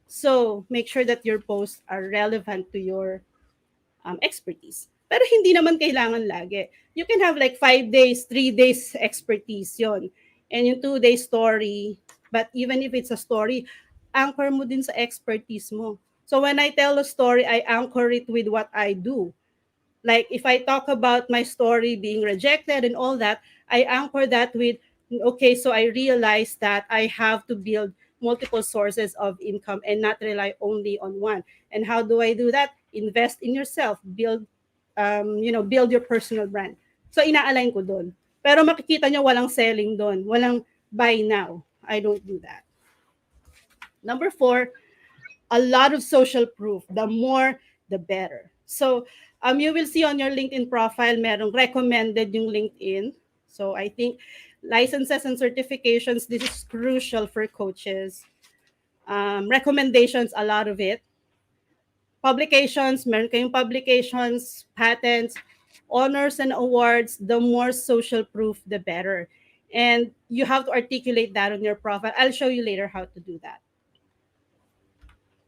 So make sure that your posts are relevant to your expertise. Pero hindi naman kailangan lagi. You can have like 5 days, 3 days expertise yon. And yung 2 day story. But even if it's a story, anchor mo din sa expertise mo. So when I tell a story, I anchor it with what I do. Like if I talk about my story being rejected and all that, I anchor that with, okay, so I realized that I have to build multiple sources of income and not rely only on one. And how do I do that? Invest in yourself, build build your personal brand. So ina-align ko doon. Pero makikita nyo walang selling doon, walang buy now. I don't do that. Number four, a lot of social proof. The more, the better. So, you will see on your LinkedIn profile, merong recommended yung LinkedIn. So, I think licenses and certifications, this is crucial for coaches. Recommendations, a lot of it. Publications, meron kayong publications, patents, honors and awards, the more social proof, the better. And you have to articulate that on your profile. I'll show you later how to do that.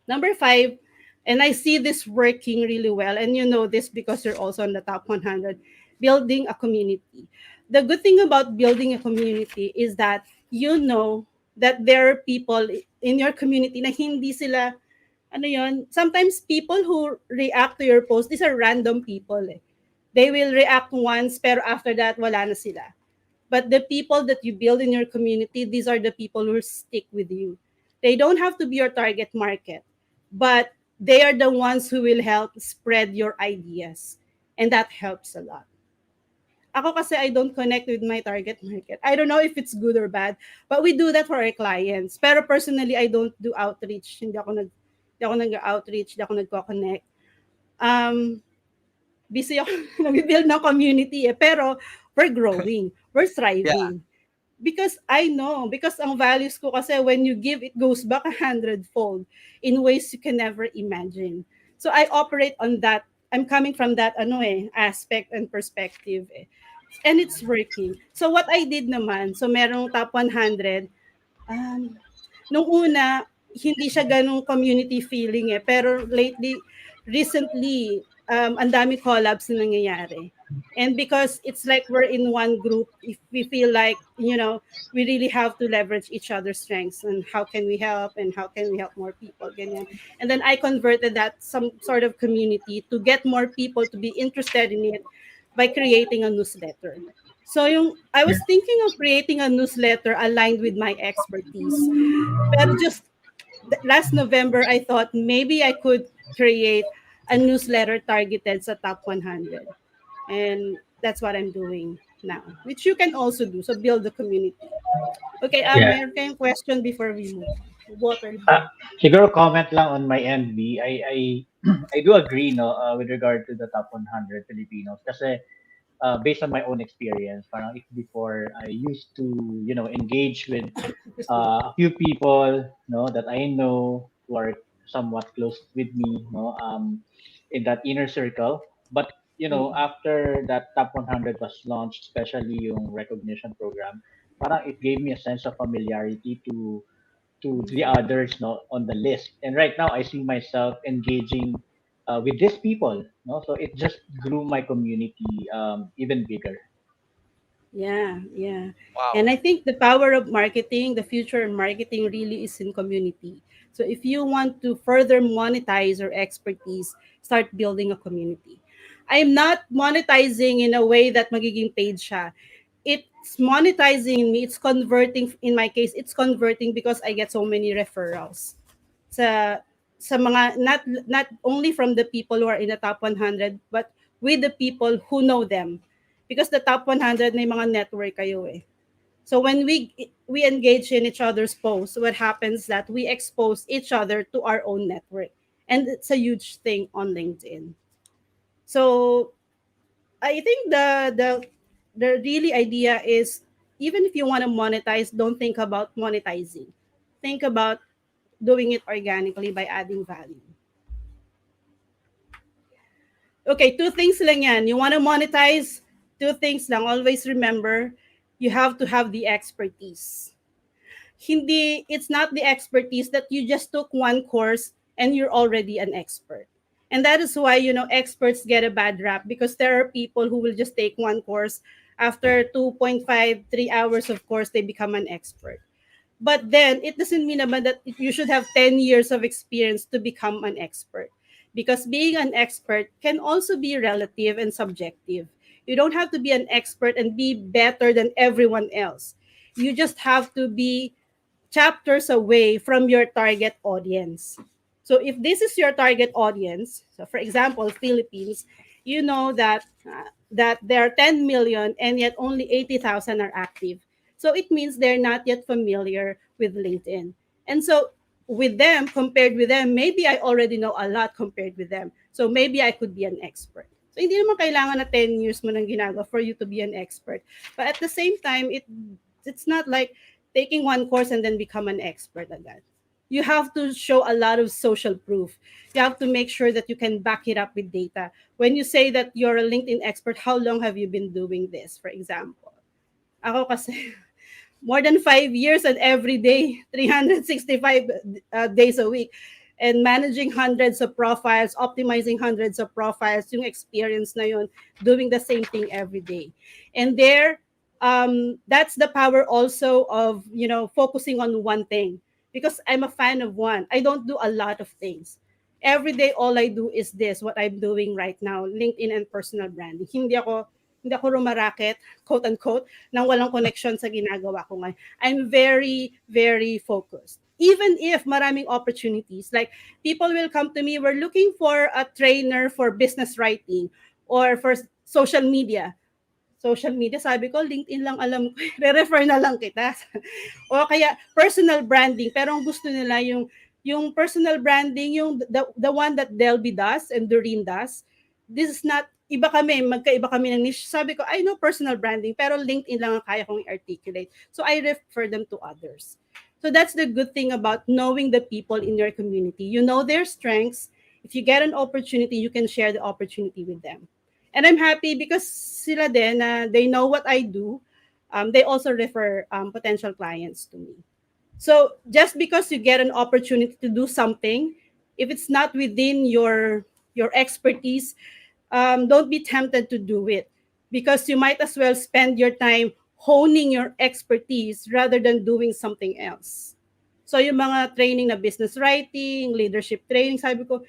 Number five, and I see this working really well, and you know this because you're also on the top 100, building a community. The good thing about building a community is that you know that there are people in your community na hindi sila, ano yon, sometimes people who react to your post, these are random people eh. They will react once, pero after that, wala na sila. But the people that you build in your community, these are the people who stick with you. They don't have to be your target market, but they are the ones who will help spread your ideas. And that helps a lot. Ako kasi I don't connect with my target market. I don't know if it's good or bad, but we do that for our clients. Pero personally, I don't do outreach. Hindi ako nag-outreach, hindi ako nagko-connect. Busy ako nag-build ng community eh. Pero we're growing. We're Yeah. thriving. Because I know, because ang values ko kasi when you give, it goes back 100-fold in ways you can never imagine. So I operate on that. I'm coming from that aspect and perspective eh. And it's working. So what I did naman, so merong top 100, um, nung una, hindi siya ganong community feeling eh. Pero recently, ang dami collabs na nangyayari. And because it's like we're in one group, if we feel like, we really have to leverage each other's strengths and how can we help and how can we help more people, ganyan. And then I converted that some sort of community to get more people to be interested in it by creating a newsletter. So I was thinking of creating a newsletter aligned with my expertise. Pero just last November, I thought maybe I could create a newsletter targeted sa top 100. And that's what I'm doing now, which you can also do. So build the community. Okay, Yeah. meron kayong question before we move on. Water lang. Uh, Siguro comment lang on my end, B. I do agree, no, with regard to the top 100 Filipinos. Kasi based on my own experience, parang if before I used to, engage with a few people, no, that I know who are somewhat close with me, no, in that inner circle. But Mm. after that top 100 was launched, especially yung recognition program, parang it gave me a sense of familiarity to the others, no, on the list. And right now, I see myself engaging with these people, no. So it just grew my community even bigger. Yeah, yeah. And Wow. I think the power of marketing, the future of marketing really is in community. So if you want to further monetize your expertise, start building a community. I'm not monetizing in a way that magiging paid siya. It's monetizing in me, it's converting in my case, it's converting because I get so many referrals. Sa mga not only from the people who are in the top 100 but with the people who know them because the top 100 may mga network kayo eh. So when we engage in each other's posts, what happens that we expose each other to our own network. And it's a huge thing on LinkedIn. So I think the really idea is even if you want to monetize, don't think about monetizing. Think about doing it organically by adding value. Okay, two things lang yan. You want to monetize, two things lang. Always remember, you have to have the expertise. It's not the expertise that you just took one course and you're already an expert. And that is why, experts get a bad rap because there are people who will just take one course. After 2.5, 3 hours of course, they become an expert. But then it doesn't mean naman that you should have 10 years of experience to become an expert. Because being an expert can also be relative and subjective. You don't have to be an expert and be better than everyone else. You just have to be chapters away from your target audience. So if this is your target audience, so for example, Philippines, you know that there are 10 million and yet only 80,000 are active. So it means they're not yet familiar with LinkedIn. And so with them, compared with them, maybe I already know a lot compared with them. So maybe I could be an expert. So hindi naman kailangan na 10 years mo nang ginagawa for you to be an expert. But at the same time, it's not like taking one course and then become an expert at that. You have to show a lot of social proof. You have to make sure that you can back it up with data. When you say that you're a LinkedIn expert, how long have you been doing this, for example? Ako kasi, more than 5 years and every day, 365 days a week. And managing hundreds of profiles, optimizing hundreds of profiles, yung experience na yun, doing the same thing every day. And that's the power also of, focusing on one thing. Because I'm a fan of one. I don't do a lot of things. Every day, all I do is this, what I'm doing right now, LinkedIn and personal branding. Hindi ako rumaraket, quote unquote, nang walang connection sa ginagawa ko ngayon. I'm very, very focused. Even if maraming opportunities, like people will come to me, we're looking for a trainer for business writing or for social media. Social media, sabi ko, LinkedIn lang alam ko. Re-refer na lang kita. O kaya personal branding, pero ang gusto nila yung personal branding, yung the one that Delby does and Doreen does. This is not magkaiba kami ng niche. Sabi ko, I know personal branding, pero LinkedIn lang ang kaya kong i-articulate. So I refer them to others. So that's the good thing about knowing the people in your community. You know their strengths. If you get an opportunity, you can share the opportunity with them. And I'm happy because sila din, they know what I do. They also refer potential clients to me. So just because you get an opportunity to do something, if it's not within your expertise, don't be tempted to do it, because you might as well spend your time honing your expertise rather than doing something else. So yung mga training na business writing, leadership training, sabi ko,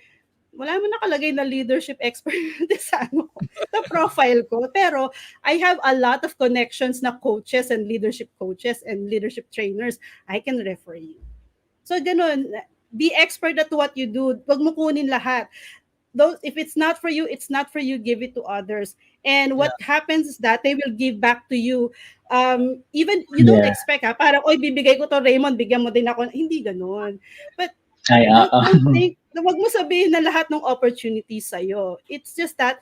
wala mo nakalagay na leadership expert sa ano ko, sa profile ko. Pero I have a lot of connections na coaches and leadership trainers. I can refer you. So ganun, be expert at what you do. Huwag mo kunin lahat. Those, if it's not for you, it's not for you. Give it to others. And Yeah. what happens is that they will give back to you. Even you don't Yeah. expect, ha? Parang, oy, bibigay ko to Raymond, bigyan mo din ako. Hindi ganun. But Ay, don't think, wag mo sabihin na lahat ng opportunities sa'yo. It's just that,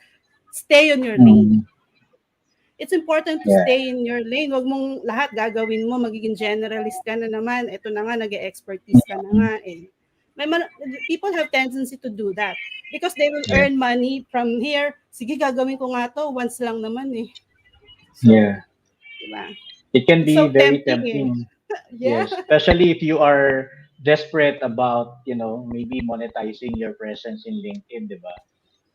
stay on your lane. mm, It's important to yeah. stay in your lane. Wag mong lahat gagawin mo, magiging generalist ka na naman. Ito na nga, nag-expertise ka na mm, nga eh. People have tendency to do that because they will yeah. earn money from here. Sige, gagawin ko nga to, once lang naman eh. So, Yeah. di ba? It can It's be so very tempting eh. tempting. Yeah. Yes, especially if you are desperate about, maybe monetizing your presence in LinkedIn, di ba?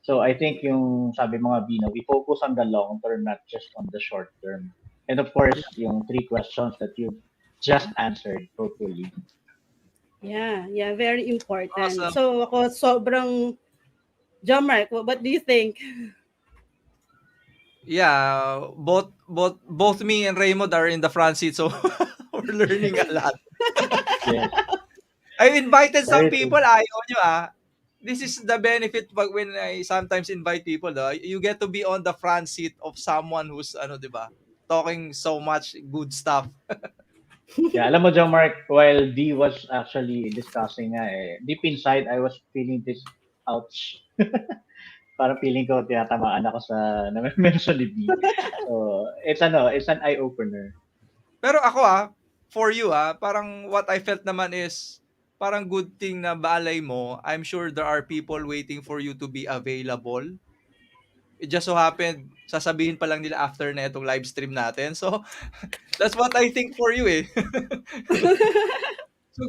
So I think yung sabi mo nga, Bino, we focus on the long term, not just on the short term. And of course, yung three questions that you just answered totally. Yeah, very important. Awesome. So ako sobrang John Mark, what do you think? Yeah, both me and Raymond are in the front seat, so we're learning a lot. Yes, I invited some very true. people, ayaw nyo ah. This is the benefit pag when I sometimes invite people, you get to be on the front seat of someone who's ano, 'di ba? Talking so much good stuff. Yeah, alam mo, John Mark, while D was actually discussing nga deep inside, I was feeling this ouch. Parang feeling ko tinatamaan ako sa na-mention ni B. So, it's an eye-opener. Pero ako for you parang what I felt naman is parang good thing na balay mo. I'm sure there are people waiting for you to be available. It just so happened, sasabihin pa lang nila after na itong live stream natin. So, that's what I think for you eh. So,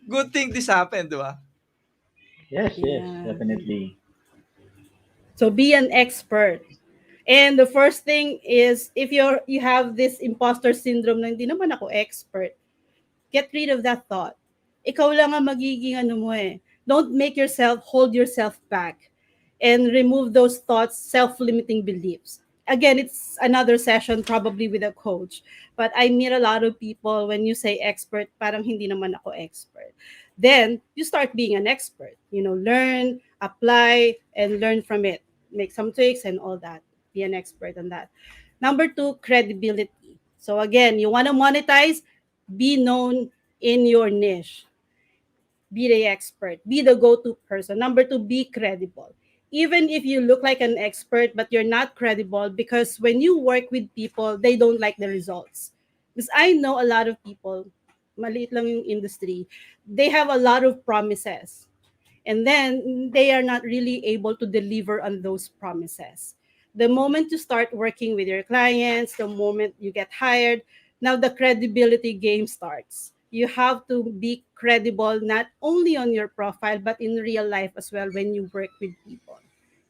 good thing this happened, di ba? Yes, Yeah. definitely. So be an expert. And the first thing is, if you have this imposter syndrome na hindi naman ako expert, get rid of that thought. Ikaw lang ang magiging ano mo eh. Don't make yourself, hold yourself back. And remove those thoughts, self-limiting beliefs. Again, it's another session probably with a coach. But I meet a lot of people when you say expert, parang hindi naman ako expert. Then, you start being an expert. Learn, apply, and learn from it. Make some tweaks and all that. Be an expert on that. Number two, credibility. So again, you want to monetize, be known in your niche. Be the expert. Be the go-to person. Number two, be credible. Even if you look like an expert, but you're not credible, because when you work with people, they don't like the results. Because I know a lot of people, maliit lang yung industry, they have a lot of promises, and then they are not really able to deliver on those promises. The moment you start working with your clients, the moment you get hired, now the credibility game starts. You have to be credible not only on your profile but in real life as well. When you work with people,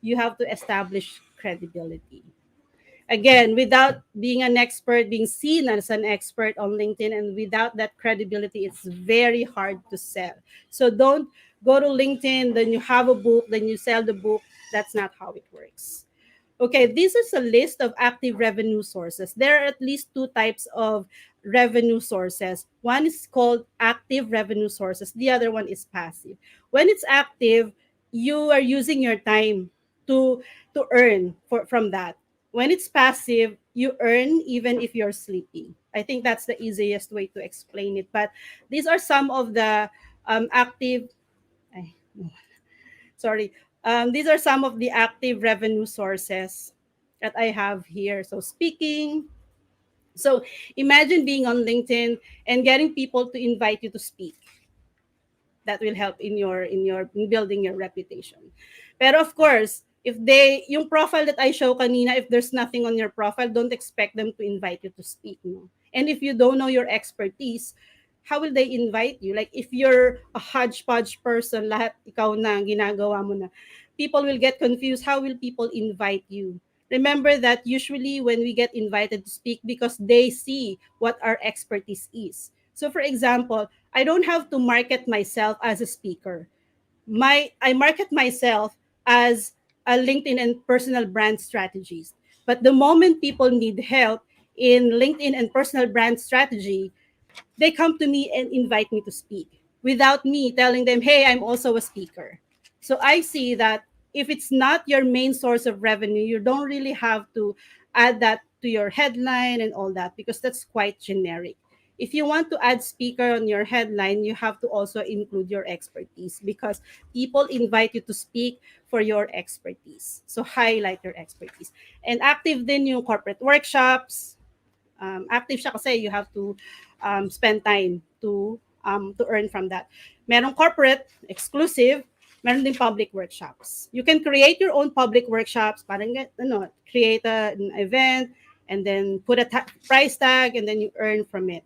you have to establish credibility. Again, without being an expert, being seen as an expert on LinkedIn, and without that credibility, it's very hard to sell. So don't go to LinkedIn, then you have a book, then you sell the book. That's not how it works. Okay, this is a list of active revenue sources. There are at least two types of revenue sources. One is called active revenue sources, the other one is passive. When it's active, you are using your time to earn from that. When it's passive, you earn even if you're sleeping. I think that's the easiest way to explain it. But these are some of the active. Ay, sorry. These are some of the active revenue sources that I have here. So speaking. So imagine being on LinkedIn and getting people to invite you to speak. That will help in building your reputation. But of course, if yung profile that I show kanina, if there's nothing on your profile, don't expect them to invite you to speak. No? And if you don't know your expertise, how will they invite you? Like if you're a hodgepodge person, lahat ikaw na ang ginagawa mo na, people will get confused. How will people invite you? Remember that usually when we get invited to speak, because they see what our expertise is. So for example, I don't have to market myself as a speaker. I market myself as a LinkedIn and personal brand strategist. But the moment people need help in LinkedIn and personal brand strategy, they come to me and invite me to speak without me telling them, hey, I'm also a speaker. So I see that if it's not your main source of revenue, you don't really have to add that to your headline and all that, because that's quite generic. If you want to add speaker on your headline, you have to also include your expertise, because people invite you to speak for your expertise. So highlight your expertise. And active din yung corporate workshops. Active siya kasi you have to spend time to earn from that. Merong corporate, exclusive, meron din public workshops. You can create your own public workshops, parang create an event and then put a price tag and then you earn from it.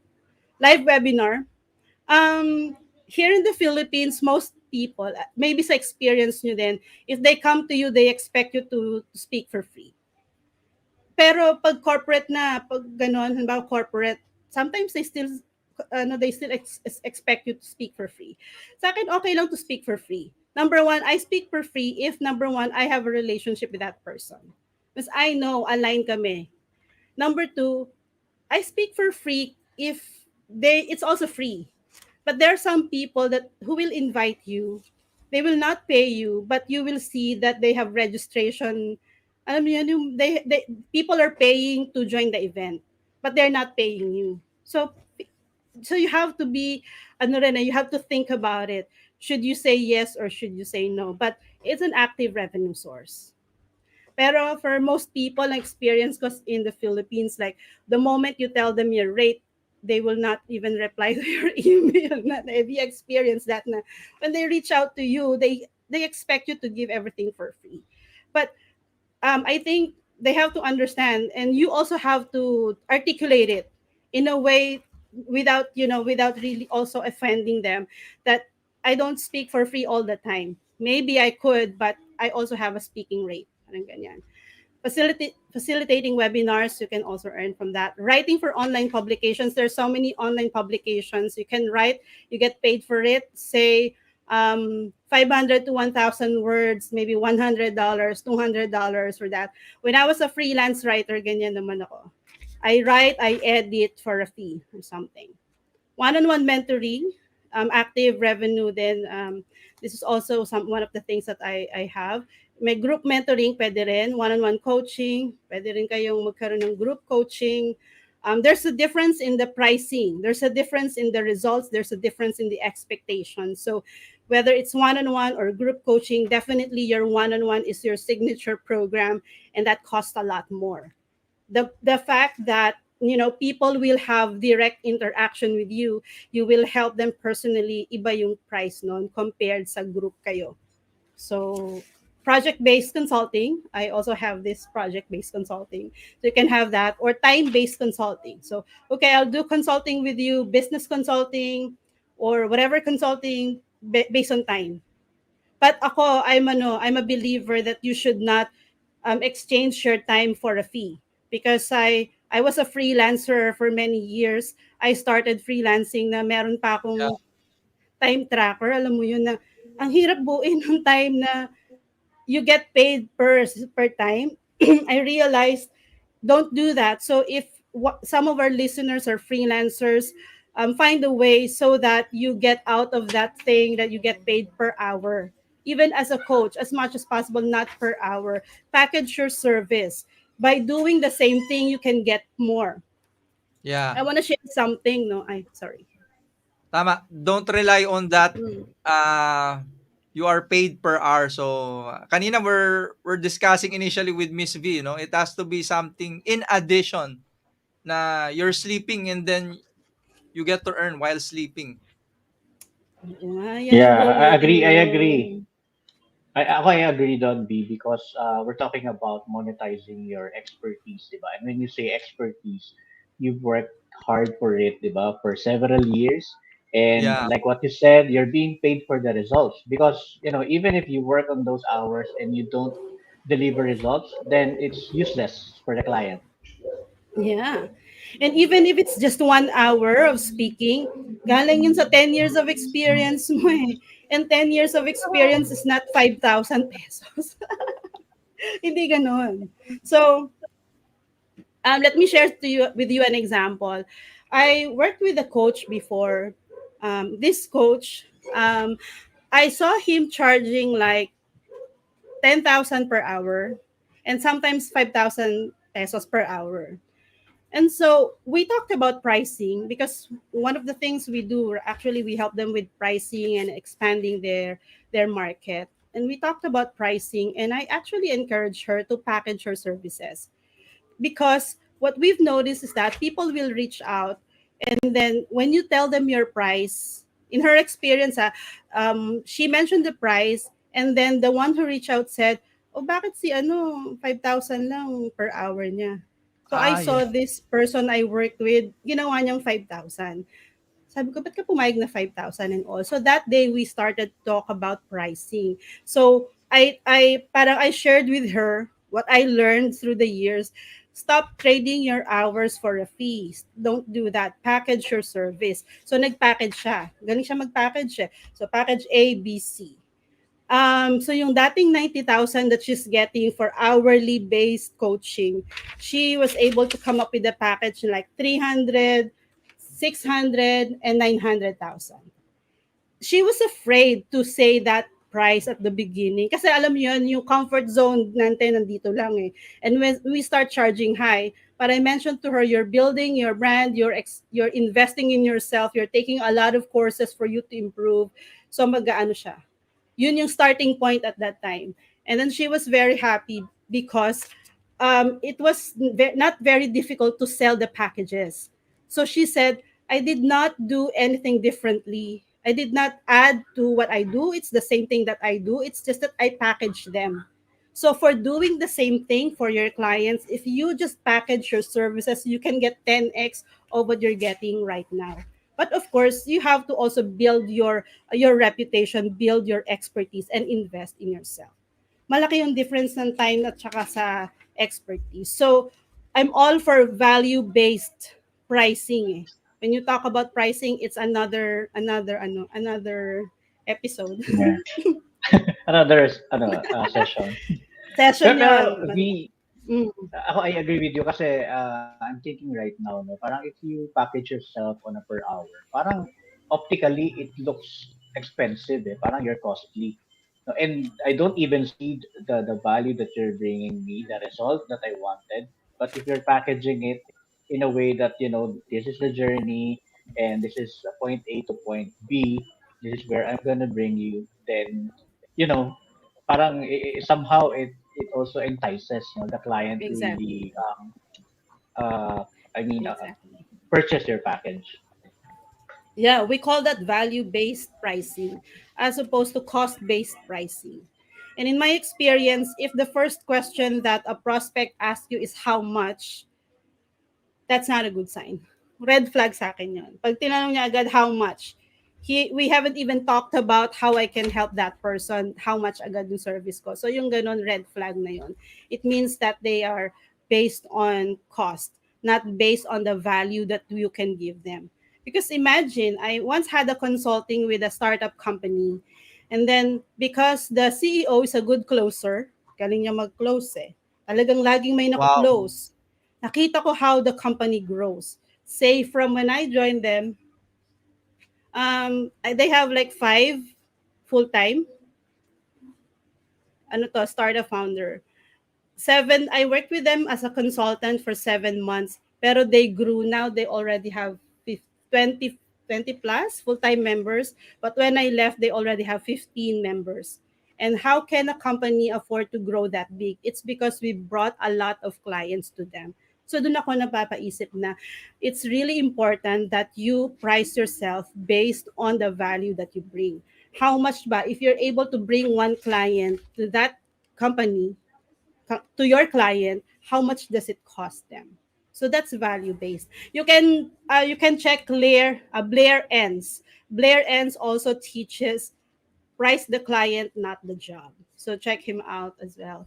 Live webinar. Here in the Philippines, most people, maybe sa experience nyo din, if they come to you, they expect you to speak for free. Pero pag corporate na, pag gano'n, halimbawa corporate, sometimes they still expect you to speak for free. Sa akin, okay lang to speak for free. Number one, I speak for free if number one, I have a relationship with that person. Because I know, align kami. Number two, I speak for free if it's also free. But there are some people that who will invite you. They will not pay you, but you will see that they have registration. Alam mo yun, people are paying to join the event, but they're not paying you. So you have to be, you have to think about it. Should you say yes or should you say no? But it's an active revenue source. Pero for most people, na experience ko in the Philippines, like the moment you tell them your rate, they will not even reply to your email. If you experience that, na when they reach out to you, they expect you to give everything for free. But I think they have to understand, and you also have to articulate it in a way without really also offending them, that I don't speak for free all the time. Maybe I could, but I also have a speaking rate. Parang ganyan. Facilitating webinars, you can also earn from that. Writing for online publications, there's so many online publications you can write. You get paid for it. Say 500 to 1,000 words, maybe $100, $200 for that. When I was a freelance writer, ganyan naman ako. I write, I edit for a fee or something. One-on-one mentoring, active revenue then, this is also one of the things that I have. May group mentoring, pwede rin. One-on-one coaching, pwede rin kayong magkaroon ng group coaching. There's a difference in the pricing. There's a difference in the results. There's a difference in the expectations. So whether it's one-on-one or group coaching, definitely your one-on-one is your signature program, and that costs a lot more. The fact that people will have direct interaction with you, you will help them personally, iba yung price non compared sa group kayo. So project-based consulting, I also have this project-based consulting. So you can have that, or time-based consulting. So okay, I'll do consulting with you, business consulting or whatever consulting based on time. But ako, I'm a believer that you should not exchange your time for a fee, because I was a freelancer for many years. I started freelancing na meron pa Yeah. akong time tracker. Alam mo yun na ang hirap buuin ng time na you get paid per time. I realized, don't do that. So if some of our listeners are freelancers, find a way so that you get out of that thing that you get paid per hour. Even as a coach, as much as possible, not per hour. Package your service. By doing the same thing, you can get more. Yeah. I want to share something. No, I sorry. Tama. Don't rely on that. Mm. Uh, you are paid per hour. So, kanina we're discussing initially with Miss V, it has to be something in addition na you're sleeping and then you get to earn while sleeping. Yan ang Yeah, goal I natin agree. I agree. ngayon. I agree, Don B, because we're talking about monetizing your expertise, diba? And when you say expertise, you've worked hard for it, diba, for several years. And Yeah. like what you said, you're being paid for the results, because even if you work on those hours and you don't deliver results, then it's useless for the client. Yeah. And even if it's just 1 hour of speaking, galing yun sa 10 years of experience mo eh. And 10 years of experience is not 5,000 pesos. Hindi ganon. So, let me share with you an example. I worked with a coach before. This coach, um, I saw him charging like 10,000 per hour and sometimes 5,000 pesos per hour. And so we talked about pricing because one of the things we do, actually we help them with pricing and expanding their market. And we talked about pricing, and I actually encourage her to package her services, because what we've noticed is that people will reach out, and then when you tell them your price, in her experience, she mentioned the price, and then the one who reached out said, oh, bakit si 5,000 lang per hour niya. So I Ah, yeah. saw this person I worked with, ginawa niyang 5,000. Sabi ko, ba't ka pumayag na 5,000 and all? So that day, we started to talk about pricing. So I shared with her what I learned through the years. Stop trading your hours for a fee. Don't do that. Package your service. So nag-package siya. Galing siya mag-package eh. So package A, B, C. So yung dating 90,000 that she's getting for hourly based coaching, she was able to come up with a package like 300, 600, and 900,000. She was afraid to say that price at the beginning kasi alam mo yun, yung comfort zone natin nandito lang eh. And when we start charging high, but I mentioned to her, you're building your brand, you're investing in yourself, you're taking a lot of courses for you to improve. So mag-aano siya, yun yung starting point at that time. And then she was very happy because it was not very difficult to sell the packages. So she said, I did not do anything differently. I did not add to what I do. It's the same thing that I do. It's just that I package them. So for doing the same thing for your clients, if you just package your services, you can get 10x of what you're getting right now. But of course, you have to also build your reputation, build your expertise, and invest in yourself. Malaki yung difference ng time at saka sa expertise. So, I'm all for value-based pricing eh. When you talk about pricing, it's another episode. Yeah. Another session. Session Pero yon. Mm, ako, I agree with you kasi I'm thinking right now, no, parang if you package yourself on a per hour, parang optically it looks expensive eh. Parang you're costly. No, and I don't even see the value that you're bringing me, the result that I wanted. But if you're packaging it in a way that, this is the journey and this is point A to point B, this is where I'm gonna bring you, then, you know, parang somehow it also entices the client to exactly. really uh I mean Exactly. purchase your package. Yeah, we call that value-based pricing as opposed to cost-based pricing. And in my experience, if the first question that a prospect asks you is how much, that's not a good sign. Red flag sa akin yun. Pag tinanong niya agad how much, we haven't even talked about how I can help that person, how much agad yung service ko. So yung ganon, red flag na yun. It means that they are based on cost, not based on the value that you can give them. Because imagine, I once had a consulting with a startup company, and then because the CEO is a good closer, galing niya mag-close eh. Talagang laging may Wow. naku-close. Nakita ko how the company grows. Say from when I joined them, they have like 5 full-time, startup founder. 7, I worked with them as a consultant for 7 months, pero they grew. Now they already have 20, 20 plus full-time members. But when I left, they already have 15 members. And how can a company afford to grow that big? It's because we brought a lot of clients to them. So doon ako napapaisip na it's really important that you price yourself based on the value that you bring. How much ba? If you're able to bring one client to that company, to your client, how much does it cost them? So that's value based. You can check Blair ends. Blair ends also teaches price the client, not the job. So check him out as well.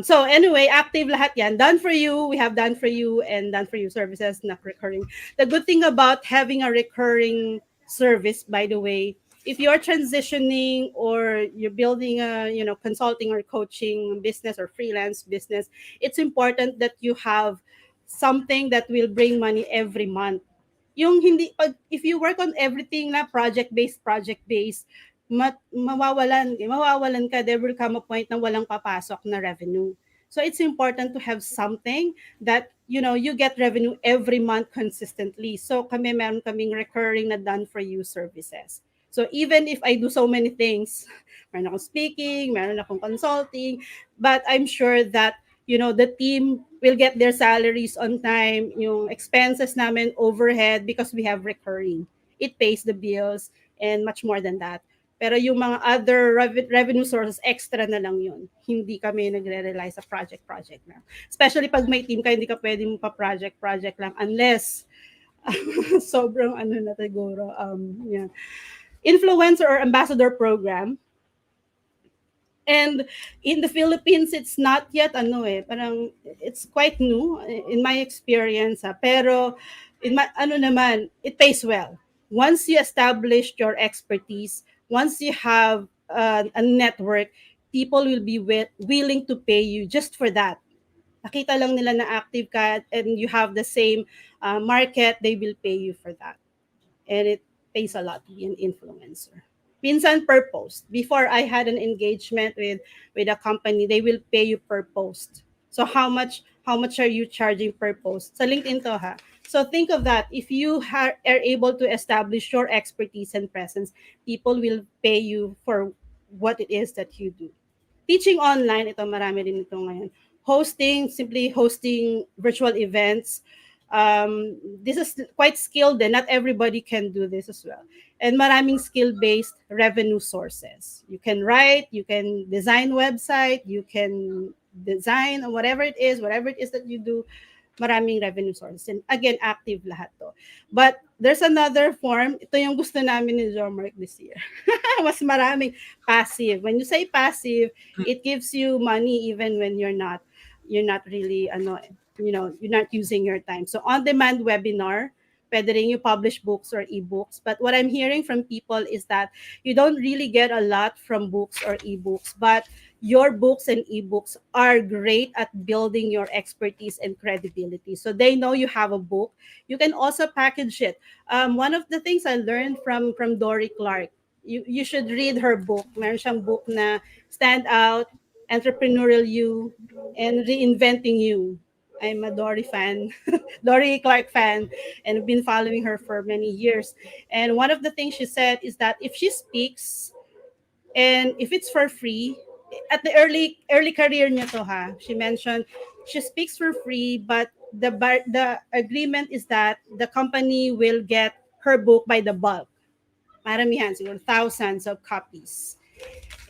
So anyway, active lahat yan. Done for you, we have done for you, and done for you services, not recurring. The good thing about having a recurring service, by the way, if you're transitioning or you're building a consulting or coaching business or freelance business, it's important that you have something that will bring money every month. Yung hindi pag if you work on everything na project based, mawawalan ka. There will come a point na walang papasok na revenue. So it's important to have something that you get revenue every month consistently. So meron kaming recurring na done for you services. So even if I do so many things, meron akong speaking, meron akong consulting, but I'm sure that the team will get their salaries on time, yung expenses namin, overhead, because we have recurring. It pays the bills and much more than that. Pero yung mga other revenue sources, extra na lang yun. Hindi kami nagre-rely sa project-project lang. Especially pag may team ka, hindi ka pwedeng pa-project-project lang unless sobrang na siguro. Yeah. Influencer or ambassador program. And in the Philippines, it's not yet parang it's quite new in my experience. Pero it pays well. Once you establish your expertise, once you have a network, people will be willing to pay you just for that. Nakita lang nila na active ka and you have the same market, they will pay you for that. And it pays a lot to be an influencer. Minsan per post. Before I had an engagement with a company, they will pay you per post. So how much are you charging per post? Sa LinkedIn to ha. So think of that. If you are able to establish your expertise and presence, people will pay you for what it is that you do. Teaching online, ito marami rin ito ngayon. Simply hosting virtual events. This is quite skilled and not everybody can do this as well. And maraming skill-based revenue sources. You can write, you can design website, you can design whatever it is that you do, maraming revenue sources. And again, active lahat to. But there's another form. Ito yung gusto namin ni Mark this year. Mas maraming passive. When you say passive, it gives you money even when you're not really you're not using your time. So on-demand webinar, pwede rin you publish books or ebooks. But what I'm hearing from people is that you don't really get a lot from books or ebooks, but your books and ebooks are great at building your expertise and credibility. So they know you have a book. You can also package it. One of the things I learned from Dory Clark, you should read her book. Meron siyang book na Stand Out, Entrepreneurial You, and Reinventing You. I'm a Dory fan, Dory Clark fan, and I've been following her for many years. And one of the things she said is that if she speaks and if it's for free, at the early career niya to ha, she mentioned she speaks for free, but the agreement is that the company will get her book by the bulk. Maramihan, siguro thousands of copies.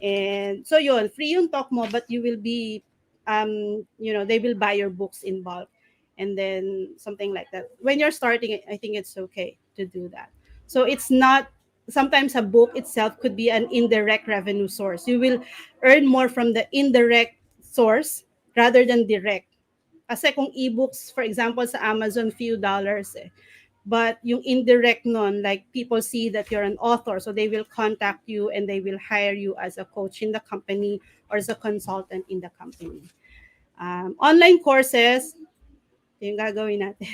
And so yun, free yung talk mo, but you will be, they will buy your books in bulk. And then something like that. When you're starting, I think it's okay to do that. So it's not, sometimes a book itself could be an indirect revenue source. You will earn more from the indirect source rather than direct. Kasi kung ebooks, for example, sa Amazon, few dollars eh. But yung indirect nun, like people see that you're an author, so they will contact you and they will hire you as a coach in the company or as a consultant in the company. Online courses, yung gagawin natin.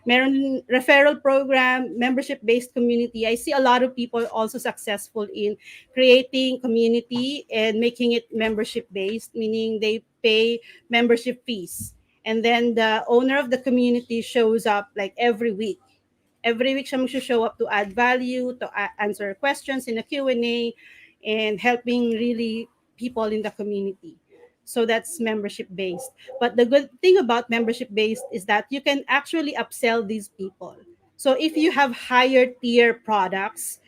Meron referral program, membership-based community. I see a lot of people also successful in creating community and making it membership-based, meaning they pay membership fees. And then the owner of the community shows up like every week. Every week siya mag-show up to add value, to answer questions in a Q&A, and helping really people in the community. So that's membership based. But the good thing about membership based is that you can actually upsell these people. So if you have higher tier products,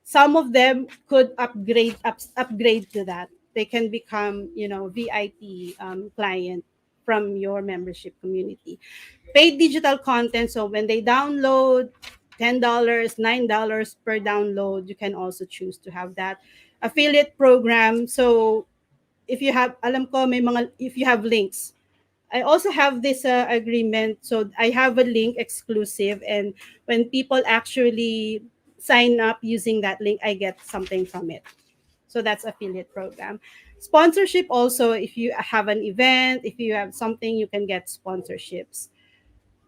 some of them could upgrade to that. They can become, VIP client from your membership community. Paid digital content, so when they download, $10, $9 per download, you can also choose to have that. Affiliate program, so if you have, alam ko may mga, if you have links, I also have this agreement. So I have a link exclusive, and when people actually sign up using that link, I get something from it. So that's affiliate program. Sponsorship also, if you have an event, if you have something, you can get sponsorships.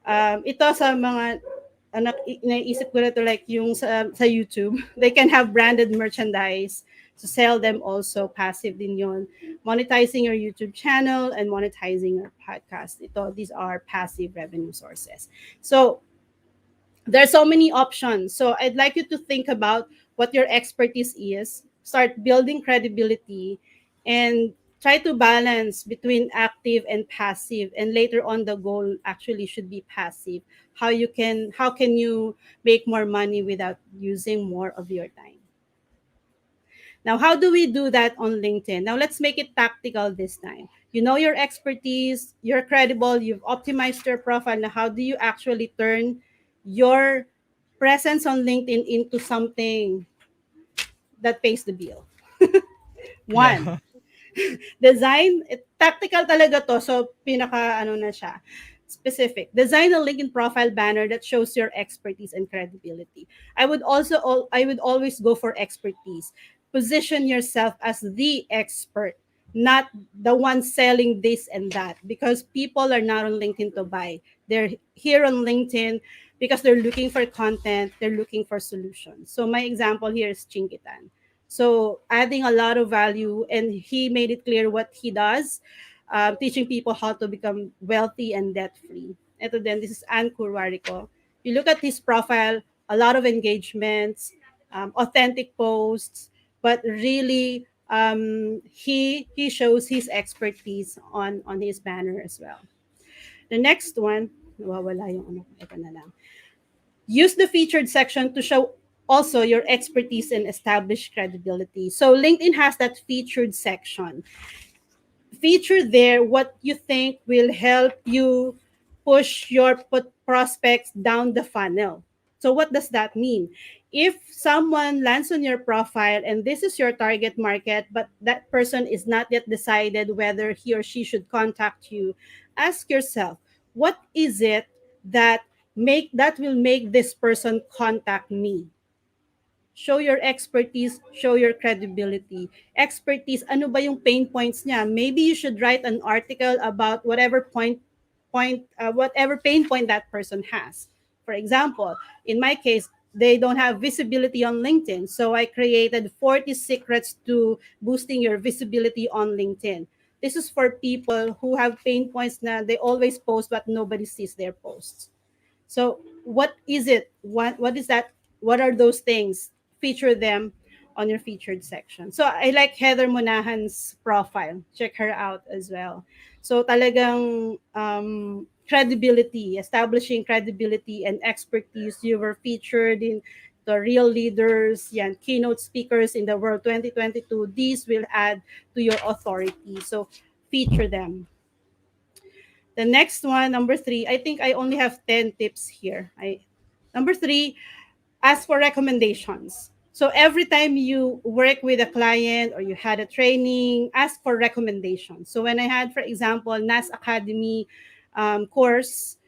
Ito sa mga anak, naisip ko na to, like yung sa YouTube, they can have branded merchandise to sell them also, passive din yun. Monetizing your YouTube channel and monetizing your podcast. These are passive revenue sources. So there's so many options. So I'd like you to think about what your expertise is, start building credibility, and try to balance between active and passive. And later on, the goal actually should be passive. How can you make more money without using more of your time? Now, how do we do that on LinkedIn? Now, let's make it tactical this time. You know your expertise, you're credible, you've optimized your profile. Now, how do you actually turn your presence on LinkedIn into something that pays the bill? One, Yeah. design, tactical talaga to. So, pinaka ano na siya, specific. Design a LinkedIn profile banner that shows your expertise and credibility. I would always go for expertise. Position yourself as the expert, not the one selling this and that, because people are not on LinkedIn to buy. They're here on LinkedIn because they're looking for content, they're looking for solutions. So my example here is Chinkitan. So adding a lot of value, and he made it clear what he does, teaching people how to become wealthy and debt free. Ito din, this is Ann Kurwariko. You look at his profile, a lot of engagements, authentic posts, but really he shows his expertise on his banner as well. The next one, nawawala yung ano, ito na lang. Use the featured section to show also your expertise and establish credibility. So LinkedIn has that featured section. Feature there what you think will help you push your prospects down the funnel. So what does that mean? If someone lands on your profile and this is your target market, but that person is not yet decided whether he or she should contact you, ask yourself, what is it that that will make this person contact me? Show your expertise, show your credibility. Expertise, ano ba yung pain points niya? Maybe you should write an article about whatever pain point that person has. For example, in my case, they don't have visibility on LinkedIn. So I created 40 secrets to boosting your visibility on LinkedIn. This is for people who have pain points na they always post but nobody sees their posts. So what is it? What is that? What are those things? Feature them on your featured section. So I like Heather Monahan's profile. Check her out as well. So talagang credibility, establishing credibility and expertise. You were featured in the real leaders, yan, keynote speakers in the world 2022. These will add to your authority. So feature them. The next one, number three, I think I only have 10 tips here. Number three, ask for recommendations. So every time you work with a client or you had a training, ask for recommendations. So when I had, for example, NAS Academy course,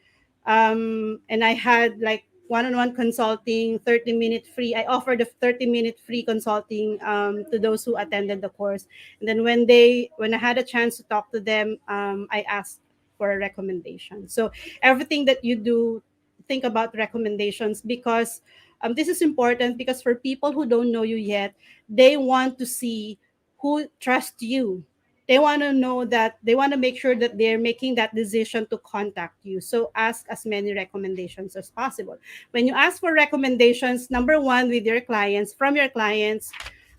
and I had like one-on-one consulting, 30-minute free. I offered a 30-minute free consulting to those who attended the course. And then when I had a chance to talk to them, I asked for a recommendation. So everything that you do, think about recommendations, because this is important, because for people who don't know you yet, they want to see who trusts you. They want to know that they want to make sure that they're making that decision to contact you. So ask as many recommendations as possible. When you ask for recommendations, number one, with your clients, from your clients,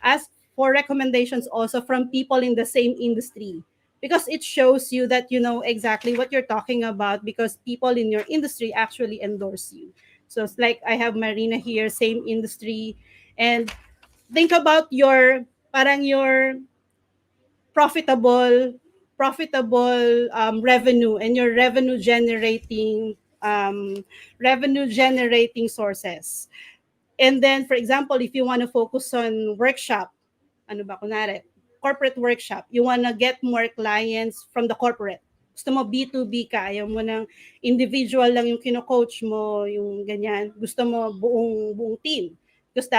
ask for recommendations also from people in the same industry, because it shows you that you know exactly what you're talking about, because people in your industry actually endorse you. So it's like I have Marina here, same industry, and think about your profitable profitable revenue and your revenue generating sources. And then, for example, if you want to focus on workshop, ano ba, kunwari, corporate workshop, you want to get more clients from the corporate. Gusto mo B2B ka, ayaw mo ng individual lang yung kino-coach mo, yung ganyan. Gusto mo buong team. Because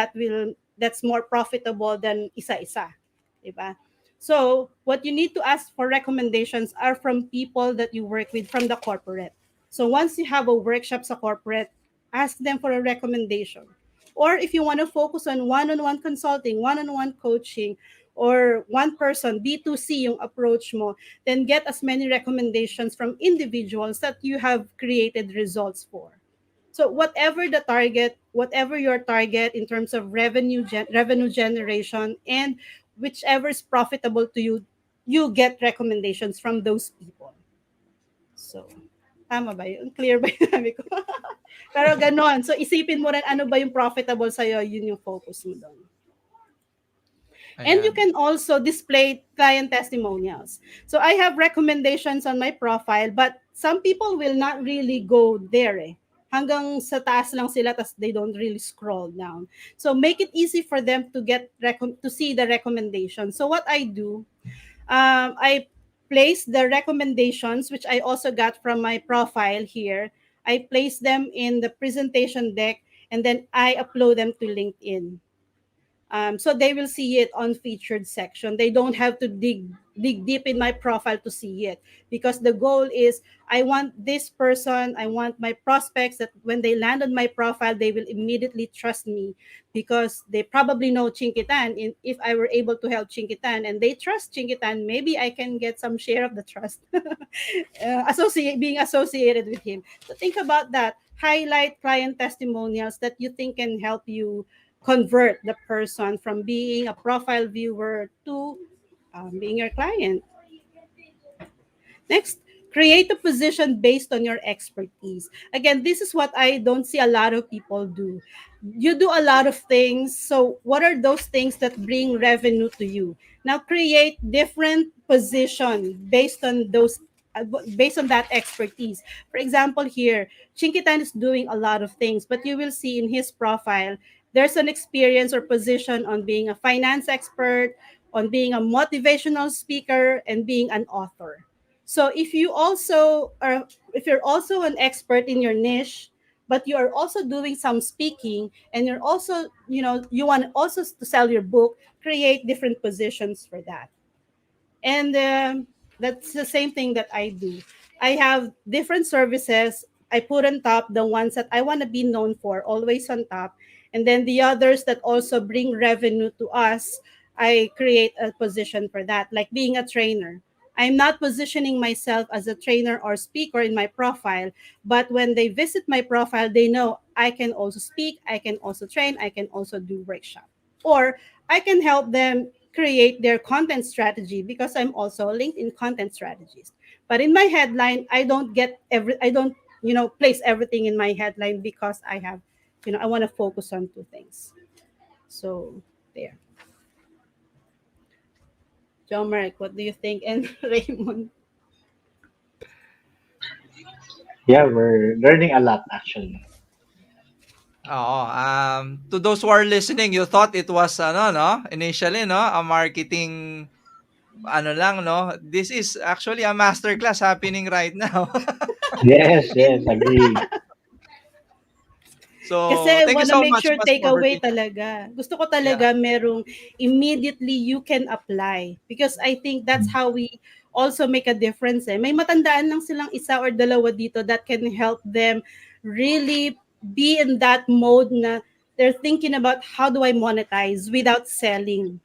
that's more profitable than isa-isa. Diba? So, what you need to ask for recommendations are from people that you work with from the corporate. So, once you have a workshop sa corporate, ask them for a recommendation. Or if you want to focus on one-on-one consulting, one-on-one coaching, or one person, B2C yung approach mo, then get as many recommendations from individuals that you have created results for. So whatever your target in terms of revenue generation and whichever is profitable to you, you get recommendations from those people. So, tama ba yun? Clear ba yung sabi ko? Pero ganon. So, isipin mo rin ano ba yung profitable sa'yo, yun yung focus mo doon. And you Ayan. can also display client testimonials. So I have recommendations on my profile, but some people will not really go there eh. Hanggang sa taas lang sila, tas they don't really scroll down. So make it easy for them to to see the recommendation. So what I do, I place the recommendations, which I also got from my profile here. I place them in the presentation deck, and then I upload them to LinkedIn. So they will see it on featured section. They don't have to dig deep in my profile to see it, because the goal is I want this person, I want my prospects that when they land on my profile, they will immediately trust me, because they probably know Chinkitan. If I were able to help Chinkitan and they trust Chinkitan, maybe I can get some share of the trust being associated with him. So think about that. Highlight client testimonials that you think can help you convert the person from being a profile viewer to being your client. Next, create a position based on your expertise. Again, this is what I don't see a lot of people do. You do a lot of things. So, what are those things that bring revenue to you? Now, create different position based on that expertise. For example, here, Chinkitan is doing a lot of things, but you will see in his profile there's an experience or position on being a finance expert, on being a motivational speaker, and being an author. So if you're also an expert in your niche, but you are also doing some speaking, and you're also, you want also to sell your book, create different positions for that. And that's the same thing that I do. I have different services. I put on top the ones that I want to be known for, always on top. And then the others that also bring revenue to us, I create a position for that, like being a trainer. I'm not positioning myself as a trainer or speaker in my profile, but when they visit my profile, they know I can also speak, I can also train, I can also do workshop. Or I can help them create their content strategy, because I'm also a LinkedIn content strategist. But in my headline, I don't, place everything in my headline, because I want to focus on two things. So there. John Mark, what do you think? And Raymond. Yeah, we're learning a lot actually. Oo, to those who are listening, you thought it was ano 'no, initially 'no, a marketing ano lang 'no. This is actually a masterclass happening right now. Yes, yes, And agree. So, kasi thank you wanna so make much, sure Mas, for takeaway bringing it. talaga. Gusto ko Yeah, talaga merong immediately you can apply, because I think that's how we also make a difference eh. May matandaan lang silang isa or dalawa dito that can help them really be in that mode na they're thinking about how do I monetize without selling.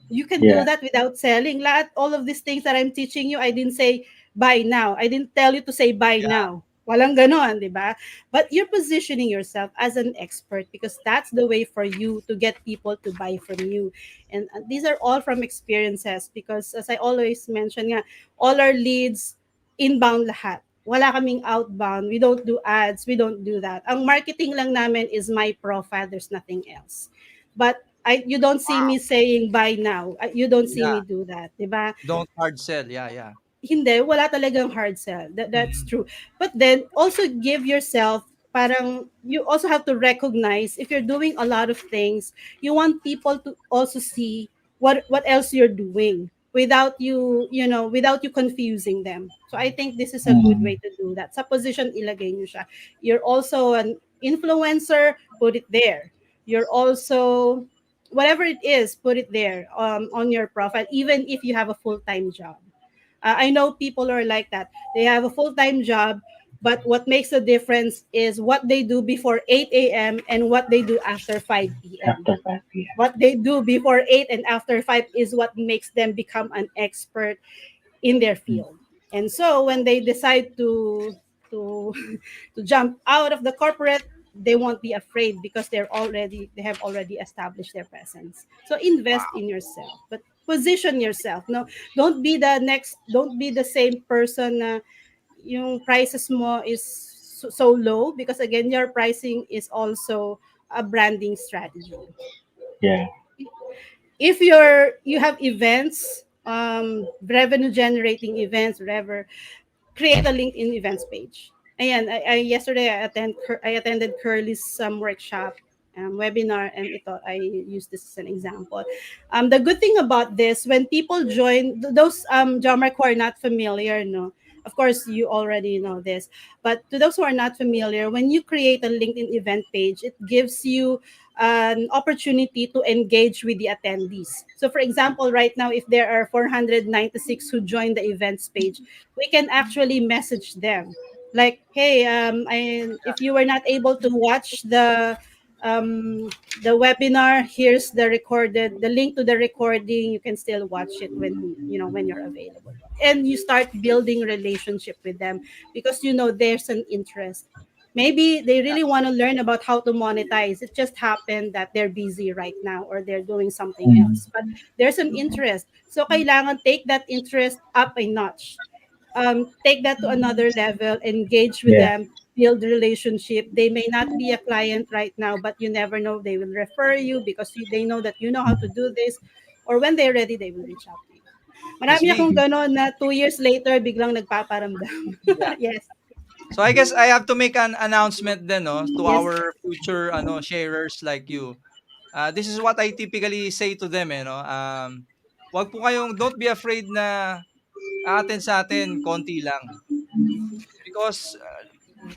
You can do Yeah, that without selling. All of these things that I'm teaching you, I didn't say buy now. I didn't tell you to say buy yeah. now. Walang ganon, di ba? But you're positioning yourself as an expert, because that's the way for you to get people to buy from you. And these are all from experiences, because as I always mention nga, all our leads, inbound lahat. Wala kaming outbound. We don't do ads. We don't do that. Ang marketing lang namin is my profile. There's nothing else. But you don't see Wow. me saying buy now. You don't see Yeah, me do that, 'di ba? don't hard sell. Yeah, yeah. hindi, wala talagang hard sell. That's Mm. true. But then also give yourself, parang you also have to recognize if you're doing a lot of things, you want people to also see what else you're doing without you, without you confusing them. So I think this is a good Mm. way to do that. Sa position ilagay nyo siya. You're also an influencer, put it there. You're also whatever it is, put it there on your profile, even if you have a full-time job. I know people are like that. They have a full time job, but what makes the difference is what they do before 8 a.m. and what they do after 5 p.m. After 5 p.m. What they do before 8 and after 5 is what makes them become an expert in their Mm. field. And so when they decide to to jump out of the corporate, they won't be afraid because they have already established their presence. So invest Wow. in yourself, but position yourself. No, don't be the same person na yung prices mo is so low, because again your pricing is also a branding strategy. Yeah. If you have events, revenue generating events, whatever, create a LinkedIn events page. Ayan, yesterday I attended Curly's workshop, webinar, and ito I use this as an example. The good thing about this, when people join, those Jamark who are not familiar, no, of course you already know this, but to those who are not familiar, when you create a LinkedIn event page, it gives you an opportunity to engage with the attendees. So, for example, right now, if there are 496 who join the events page, we can actually message them like, hey, if you were not able to watch um, the webinar, here's the link to the recording. You can still watch it when you're available, and you start building relationship with them because there's an interest. Maybe they really want to learn about how to monetize. It just happened that they're busy right now or they're doing something Mm. else, but there's an interest. So kailangan take that interest up a notch, take that to another level, engage with Yeah. them, build relationship. They may not be a client right now, but you never know. They will refer you because they know that you know how to do this, or when they're ready, they will reach out to you. Miss Marami akong B. ganon na 2 years later, biglang nagpaparamdam. Yeah. Yes. So I guess I have to make an announcement then, no, to Yes. our future sharers like you. This is what I typically say to them, no. Wag po kayong don't be afraid na aattend sa atin konti lang because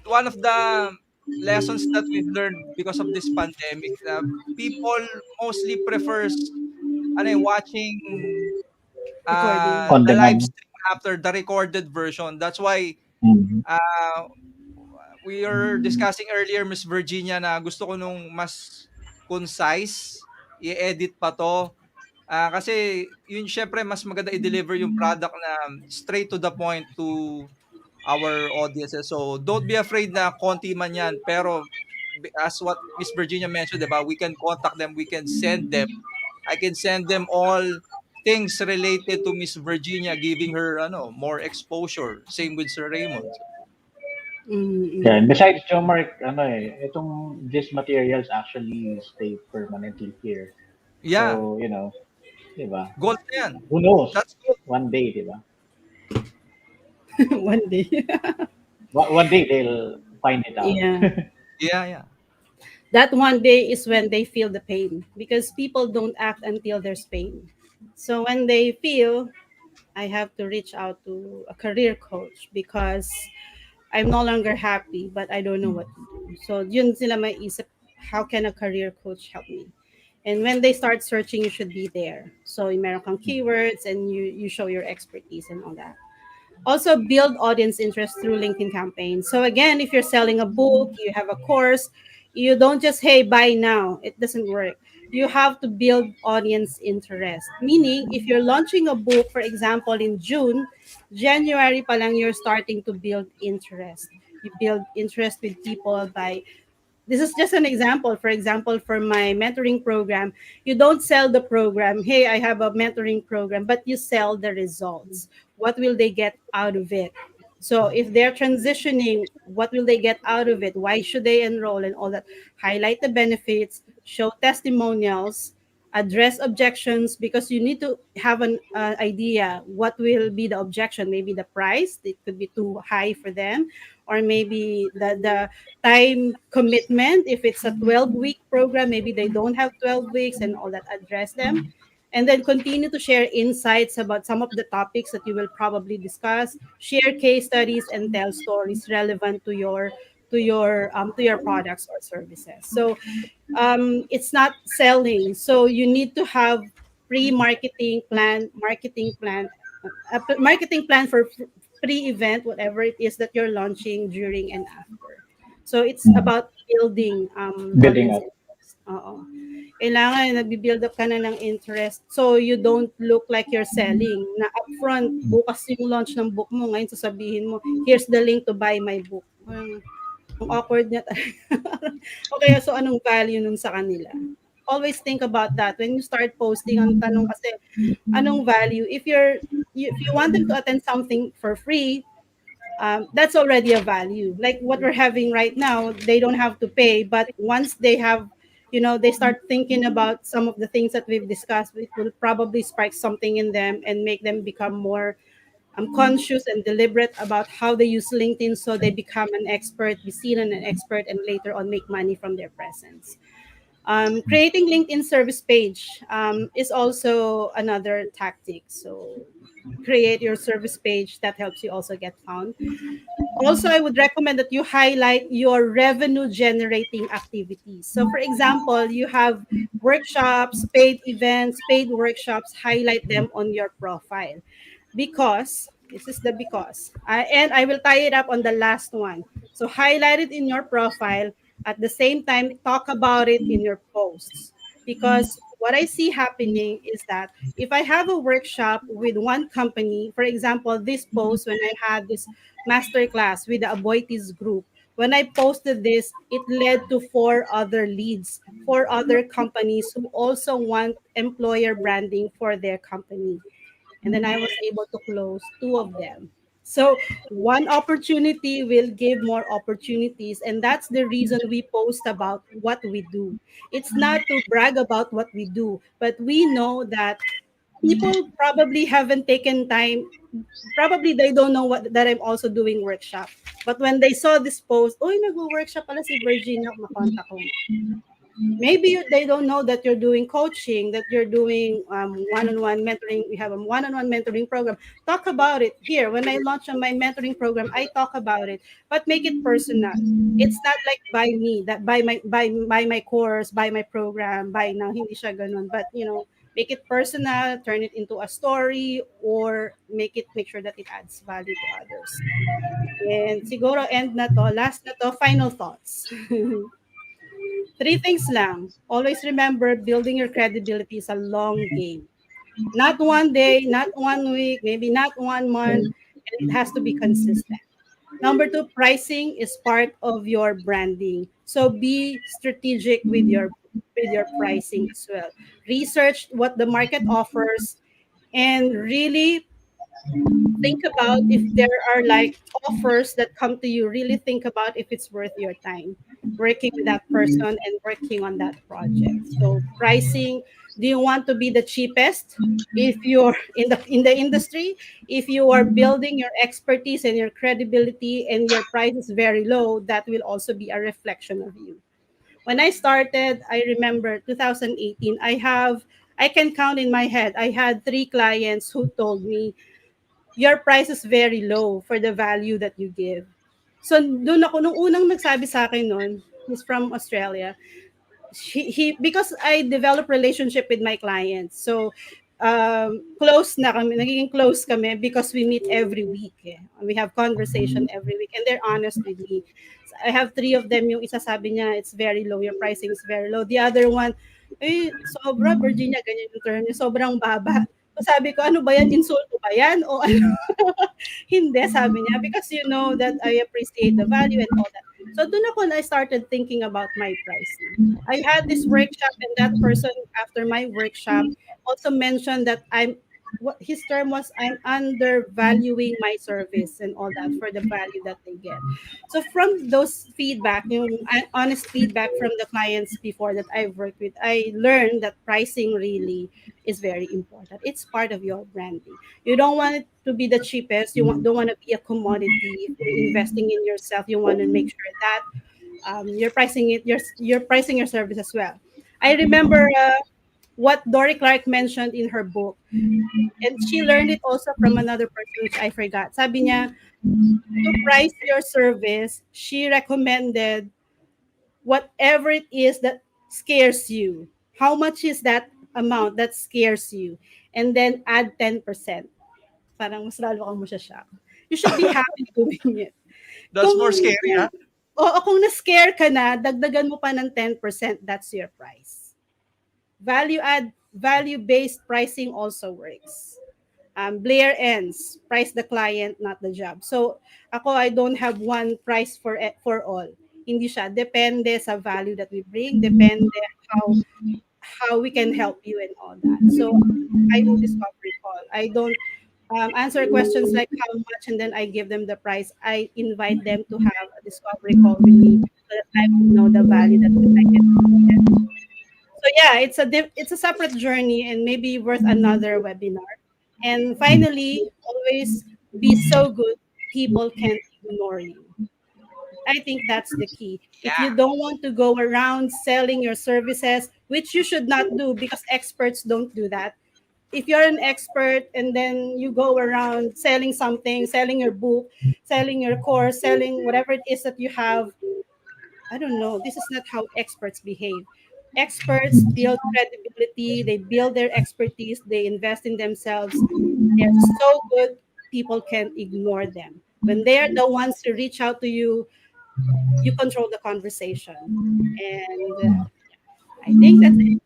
one of the lessons that we've learned because of this pandemic, people mostly prefers watching Recording. On the live demand. stream after the recorded version. That's why Mm. uh, we were discussing earlier, Miss Virginia, na gusto ko nung mas concise, i-edit pa 'to. Kasi yun siyempre mas maganda i-deliver yung product na straight to the point to our audiences. So, don't be afraid na konti man 'yan, pero as what Miss Virginia mentioned, 'di ba, we can contact them, we can send them. I can send them all things related to Miss Virginia, giving her more exposure. Same with Sir Raymond. So, Yeah, and Mm-mm. besides Mark, these materials actually stay permanently here. yeah, So, di ba? gold na 'yan. Who knows? That's gold. One day, di ba? One day. One day they'll find it out. Yeah. Yeah, yeah. That one day is when they feel the pain, because people don't act until there's pain. So when they feel, I have to reach out to a career coach because I'm no longer happy, but I don't know what to do. So yun sila may isip, how can a career coach help me? And when they start searching, you should be there. So meron kang keywords and you show your expertise and all that. Also build audience interest through LinkedIn campaigns. So again, if you're selling a book, you have a course, you don't just, hey, buy now. It doesn't work. You have to build audience interest. Meaning, if you're launching a book, for example, in June, January pa lang you're starting to build interest. You build interest with people by, this is just an example. For example, for my mentoring program, you don't sell the program. Hey, I have a mentoring program, but you sell the results. What will they get out of it? So if they're transitioning, what will they get out of it? Why should they enroll and all that? Highlight the benefits, show testimonials, address objections, because you need to have an idea what will be the objection. Maybe the price, it could be too high for them, or maybe the time commitment. If it's a 12-week program, maybe they don't have 12 weeks and all that. Address them, and then continue to share insights about some of the topics that you will probably discuss. Share case studies and tell stories relevant to your products or services. So it's not selling. So you need to have marketing plan for pre-event, whatever it is that you're launching during and after. So it's Mm. about building Building audience up. interest. Oo. Kailangan nagbi-build up ka na ng interest so you don't look like you're selling. Na upfront, bukas yung launch ng book mo, ngayon sasabihin mo, here's the link to buy my book. Ang awkward niya talaga. O kaya so anong value nun sa kanila? Always think about that when you start posting. Ang tanong kasi, anong value? If you want them to attend something for free, that's already a value. Like what we're having right now, they don't have to pay, but once they have, they start thinking about some of the things that we've discussed, it will probably spark something in them and make them become more conscious and deliberate about how they use LinkedIn, so they become an expert, be seen as an expert, and later on make money from their presence. Creating LinkedIn service page is also another tactic. So create your service page that helps you also get found. Also, I would recommend that you highlight your revenue generating activities. So, for example, you have workshops, paid events, paid workshops, highlight them on your profile. Because, this is the because, and I will tie it up on the last one. So, highlight it in your profile. At the same time, talk about it in your posts. Because what I see happening is that if I have a workshop with one company, for example, this post when I had this masterclass with the Aboitiz group. When I posted this, it led to four other leads, four other companies who also want employer branding for their company. And then I was able to close two of them. So one opportunity will give more opportunities. And that's the reason we post about what we do. It's not to brag about what we do, but we know that people probably haven't taken time, probably they don't know that I'm also doing workshop. But when they saw this post, oh, nag-workshop pala si Virginia, makontak ko. Maybe they don't know that you're doing coaching, that you're doing one-on-one mentoring. We have a one-on-one mentoring program. Talk about it here. When I launch on my mentoring program, I talk about it, but make it personal. It's not like buy me, that buy my course, buy my program, buy now. Hindi siya ganun. But make it personal, turn it into a story, or make sure that it adds value to others. And siguro end na to, last na to, final thoughts. Three things lang. Always remember, building your credibility is a long game. Not one day, not one week, maybe not one month, and it has to be consistent. Number two, pricing is part of your branding. So be strategic with your pricing as well. Research what the market offers and really think about if there are like offers that come to you. Really think about if it's worth your time working with that person and working on that project. So pricing, do you want to be the cheapest? If you're in the industry, if you are building your expertise and your credibility and your price is very low, that will also be a reflection of you. When I started, I remember 2018, I can count in my head, I had three clients who told me your price is very low for the value that you give. So doon ako, nung unang nagsabi sa akin noon, he's from Australia. He because I develop relationship with my clients. So close na kami, nagiging close kami because we meet every week. Eh. We have conversation every week and they're honest with me. So I have three of them, yung isa sabi niya, it's very low, your pricing is very low. The other one, sobra, Virginia, ganyan yung term niya, sobrang baba. So sabi ko, ano ba yan? Insulto ba yan? O ano? Hindi, sabi niya, because you know that I appreciate the value and all that. So doon ako na I started thinking about my pricing. I had this workshop and that person after my workshop also mentioned that what his term was, I'm undervaluing my service and all that for the value that they get. So from those feedback, honest feedback from the clients before that I've worked with, I learned that pricing really is very important. It's part of your branding. You don't want it to be the cheapest. Don't want to be a commodity. If you're investing in yourself, you want to make sure that you're pricing it. You're pricing your service as well. I remember what Dory Clark mentioned in her book, and she learned it also from another person which I forgot. Sabi niya, to price your service, she recommended whatever it is that scares you. How much is that amount that scares you? And then add 10%. Parang mas lalo kang masya-shock. You should be happy doing it. That's Kung, more scary, kung, huh? Oo, kung na-scare ka na, dagdagan mo pa ng 10%, that's your price. Value-based pricing also works. Blair ends, price the client, not the job. So, ako, I don't have one price for all. Hindi siya. Depende sa value that we bring. Depende how we can help you and all that. So, I do discovery call. I don't answer questions like how much and then I give them the price. I invite them to have a discovery call with me so that I would know the value that I can bring them. So yeah, it's a separate journey and maybe worth another webinar. And finally, always be so good people can't ignore you. I think that's the key. If you Yeah. don't want to go around selling your services, which you should not do because experts don't do that. If you're an expert and then you go around selling something, selling your book, selling your course, selling whatever it is that you have, I don't know. This is not how experts behave. Experts build credibility, they build their expertise, they invest in themselves. They're so good, people can't ignore them. When they're the ones to reach out to you, you control the conversation. And I think that's it.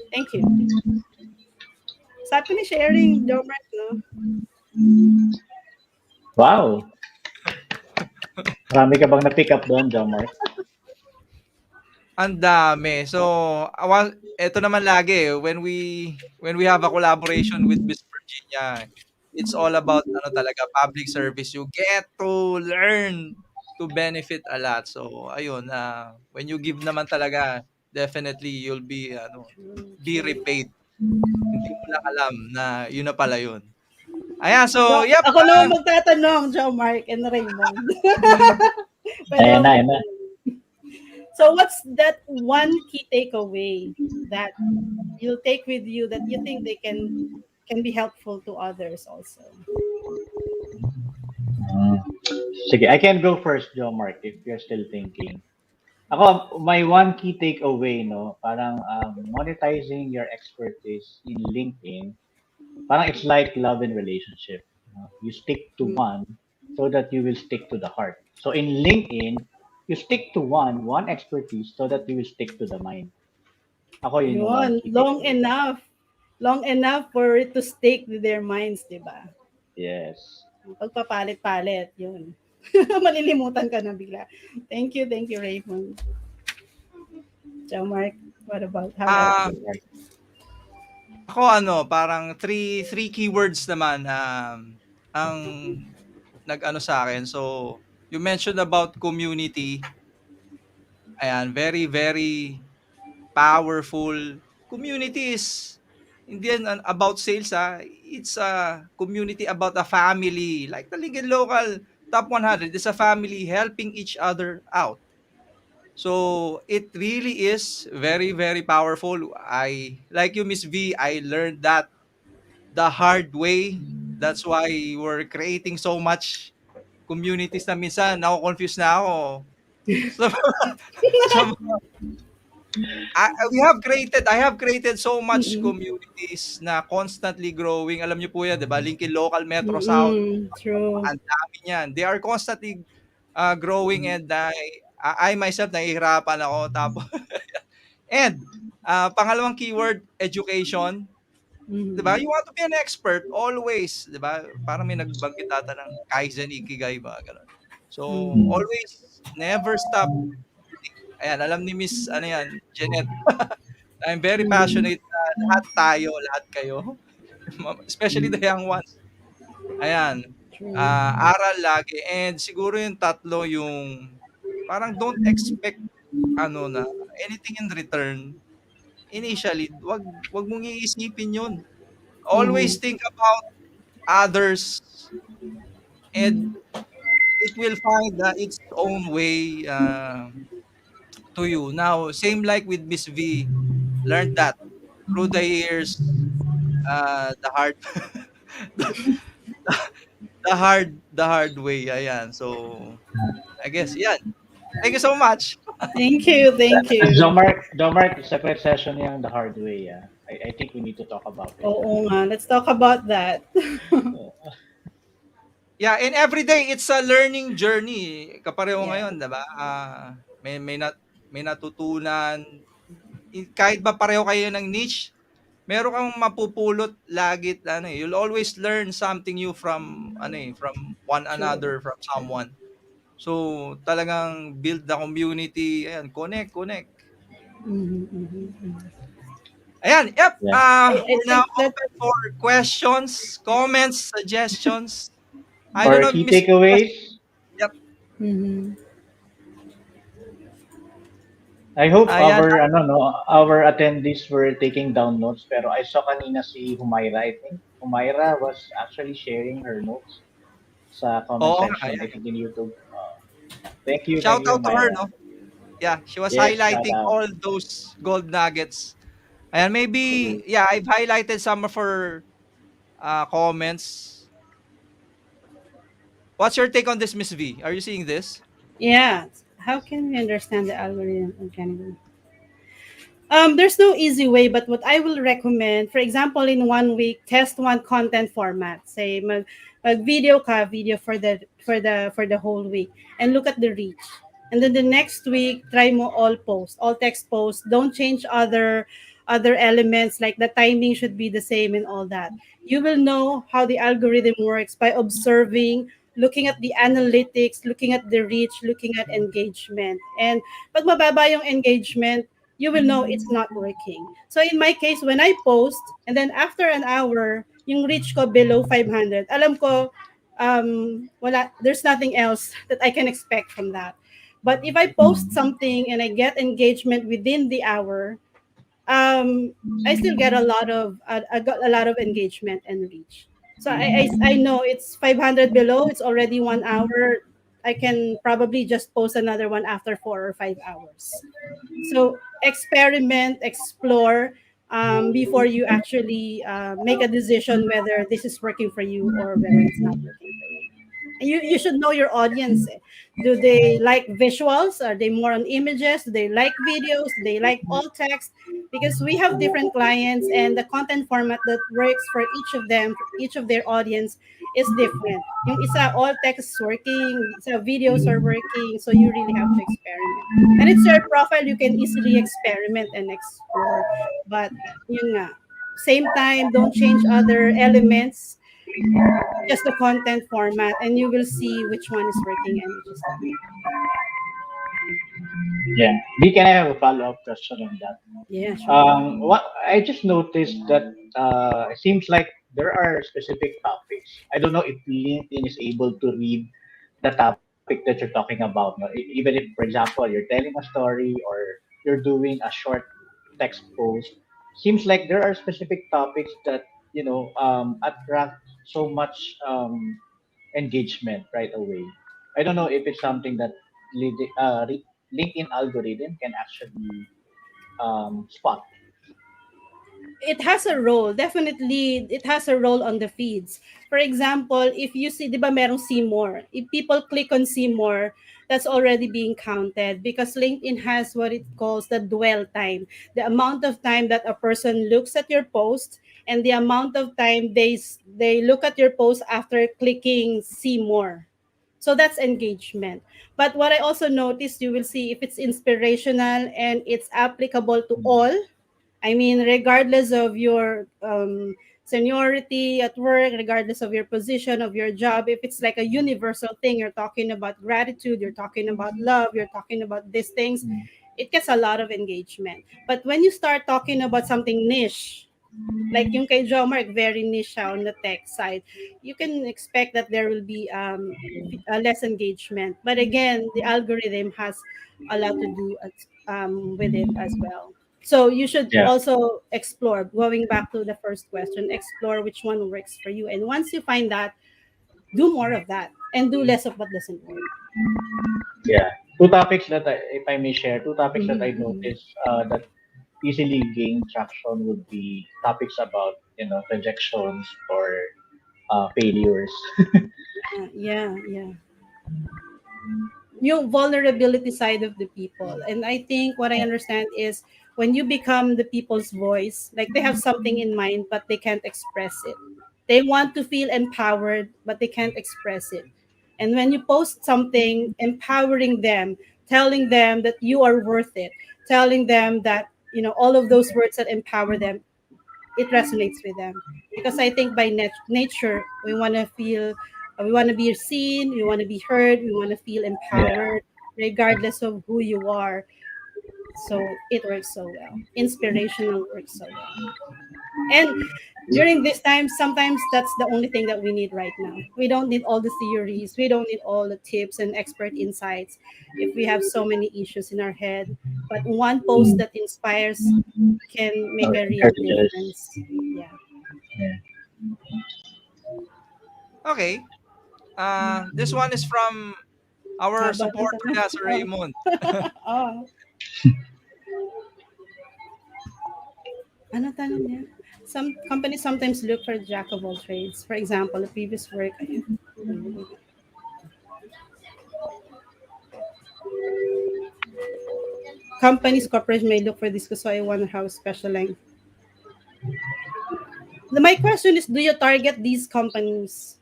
Thank you. Sa atin ni sharing, Jomar, no? Wow! Marami ka bang na-pick up doon, John Mark? Ang dami. So, eto naman lagi when we have a collaboration with Miss Virginia, it's all about ano talaga, public service. You get to learn to benefit a lot. So, ayun, when you give naman talaga, definitely you'll be True, be true. repaid. Hindi mo lang alam na yun na pala yun. Ayan, So, so yep. ako naman magtatanong, Joe Mark and Raymond. Pwede Ayan ba na, ayan na. magtanong? So, what's that one key takeaway that you'll take with you that you think they can be helpful to others also? Hmm. Sige, I can go first, John Mark, if you're still thinking. Ako, my one key takeaway, no, parang monetizing your expertise in LinkedIn, parang it's like love and relationship. You stick to Mm. one so that you will stick to the heart. So in LinkedIn, you stick to one expertise so that you will stick to the mind. Ako yun yung one Yun, key takeaway. long enough for it to stick with their minds, di ba? Yes. Pagpapalit-palit, yun. Malilimutan ka na bigla. Thank you, Raymond. Joe Mark, what about, how about Ah, you? ako parang three keywords naman ang nag-ano sa akin. So, you mentioned about community. Ayan, very, very powerful. Community is hindi yan about sales, it's a community about a family. Like the Lincoln Local Top 100 is a family helping each other out. So it really is very, very powerful. I like you, Miss V. I learned that the hard way. That's why we're creating so much communities na minsan nako-confuse na ako. So, sa I have created so much Mm-mm. communities na constantly growing. Alam niyo po 'yan, 'di ba? Lincoln Local, Metro South, Mm-mm. True. ang dami niyan. They are constantly growing and I myself nahihirapan ako tapos and pangalawang keyword, education. 'Di ba? Mm-hmm. You want to be an expert always, 'di ba? Parang may nagbanggit ata ng Kaizen Ikigai ba, gano'n. So, Mm-hmm. Hmm. always never stop learning. Ayan, alam ni Miss ano 'yan, Jeanette. I'm very Mm-hmm. passionate na lahat tayo, lahat kayo especially the young ones. Ayan, True. aral lagi and siguro yung tatlo yung parang don't expect ano na anything in return. Initially, wag mong iisipin 'yun. Mm-hmm. Always think about others and it will find its own way to you. Now, same like with Miss V, learned that through the years, the hard the hard way. Ayan. So, I guess yan. Thank you so much. Thank you. Thank you. Jomark, separate session yan the hard way. Yeah. I think we need to talk about it. Oo nga. Let's talk about that. Yeah. Yeah, and every day it's a learning journey. Kapareho Yeah. ngayon, 'di ba? May natutunan. Kahit ba pareho kayo ng niche, meron kang mapupulot lagi ano you'll always learn something new from from one True. another, from someone. So, talagang build the community, ayan, connect. Mm-hmm, mm-hmm, mm-hmm. Ayan, yep. Yeah. I We're now think that. open for questions, comments, suggestions. I don't Or know, key Miss. takeaways. Yep. Mm-hmm. I hope Ayan. our attendees were taking down notes, pero I saw kanina si Humaira, I think. Humaira was actually sharing her notes sa comment Oo, section, I ayan. think in YouTube. Shout Thank you, out to her, Humaira. no? Yeah, she was Yes, shout highlighting out. all those gold nuggets. And maybe, Mhm. yeah, I've highlighted some of her comments. What's your take on this, Miss V? Are you seeing this? Yeah. How can we understand the algorithm organically? There's no easy way, but what I will recommend, for example, in 1 week, test one content format. Say, video ka, video for the whole week, and look at the reach. And then the next week, try mo all text posts. Don't change other elements, like the timing should be the same and all that. You will know how the algorithm works by observing, looking at the analytics, looking at the reach, looking at engagement. And pag mababa yung engagement, you will know it's not working. So in my case, when I post, and then after an hour, yung reach ko below 500, alam ko, there's nothing else that I can expect from that. But if I post something and I get engagement within the hour, um, I still get I got a lot of engagement and reach. So I know it's 500 below. It's already 1 hour. I can probably just post another one after 4 or 5 hours. So experiment, explore, before you actually make a decision whether this is working for you or whether it's not working for you. And you should know your audience. Do they like visuals? Are they more on images? Do they like videos? Do they like all text? Because we have different clients, and the content format that works for each of them, for each of their audience, is different. Yung isa, all text is working, isa, videos are working, so you really have to experiment. And it's your profile, you can easily experiment and explore. But yun nga, same time, don't change other elements, just the content format, and you will see which one is working and which is not. Yeah. B, can I have a follow-up question on that? Yeah, sure. What I just noticed that it seems like there are specific topics. I don't know if LinkedIn is able to read the topic that you're talking about. No? Even if, for example, you're telling a story or you're doing a short text post, seems like there are specific topics that attract so much engagement right away. I don't know if it's something that LinkedIn algorithm can actually spot. It has a role. Definitely, it has a role on the feeds. For example, if you see, di ba merong see more? If people click on see more, that's already being counted, because LinkedIn has what it calls the dwell time, the amount of time that a person looks at your post, and the amount of time they look at your post after clicking see more. So that's engagement. But what I also noticed, you will see if it's inspirational and it's applicable to all. I mean, regardless of your seniority at work, regardless of your position, of your job, if it's like a universal thing, you're talking about gratitude, you're talking about love, you're talking about these things, Mm. it gets a lot of engagement. But when you start talking about something niche, Like yung kay Jomark, very niche siya on the tech side. You can expect that there will be less engagement. But again, the algorithm has a lot to do with it as well. So you should Yeah. also explore, going back to the first question, explore which one works for you. And once you find that, do more of that and do less of what doesn't work. Yeah. Two topics that if I may share, two topics that I Mm-hmm. noticed that easily gain traction would be topics about rejections or failures. Yeah, yeah. Yung vulnerability side of the people. And I think what I understand is when you become the people's voice, like they have something in mind, but they can't express it. They want to feel empowered, but they can't express it. And when you post something empowering them, telling them that you are worth it, telling them that, all of those words that empower them, it resonates with them because I think by nature we want to feel, we want to be seen, we want to be heard, we want to feel Yeah. empowered regardless of who you are. So it works so well, inspirational works so well. And during this time, sometimes that's the only thing that we need right now. We don't need all the theories, we don't need all the tips and expert insights if we have so many issues in our head, but one post Mm. that inspires can make a real Encourages. difference. Yeah. Yeah. Okay. This one is from our Haba ng supporter, tanong. Sir Raymond. Oh. Ano tanong niya? Some companies sometimes look for a jack of all trades. For example, the previous work, companies, corporations may look for this because I wonder how specialized. My question is, do you target these companies?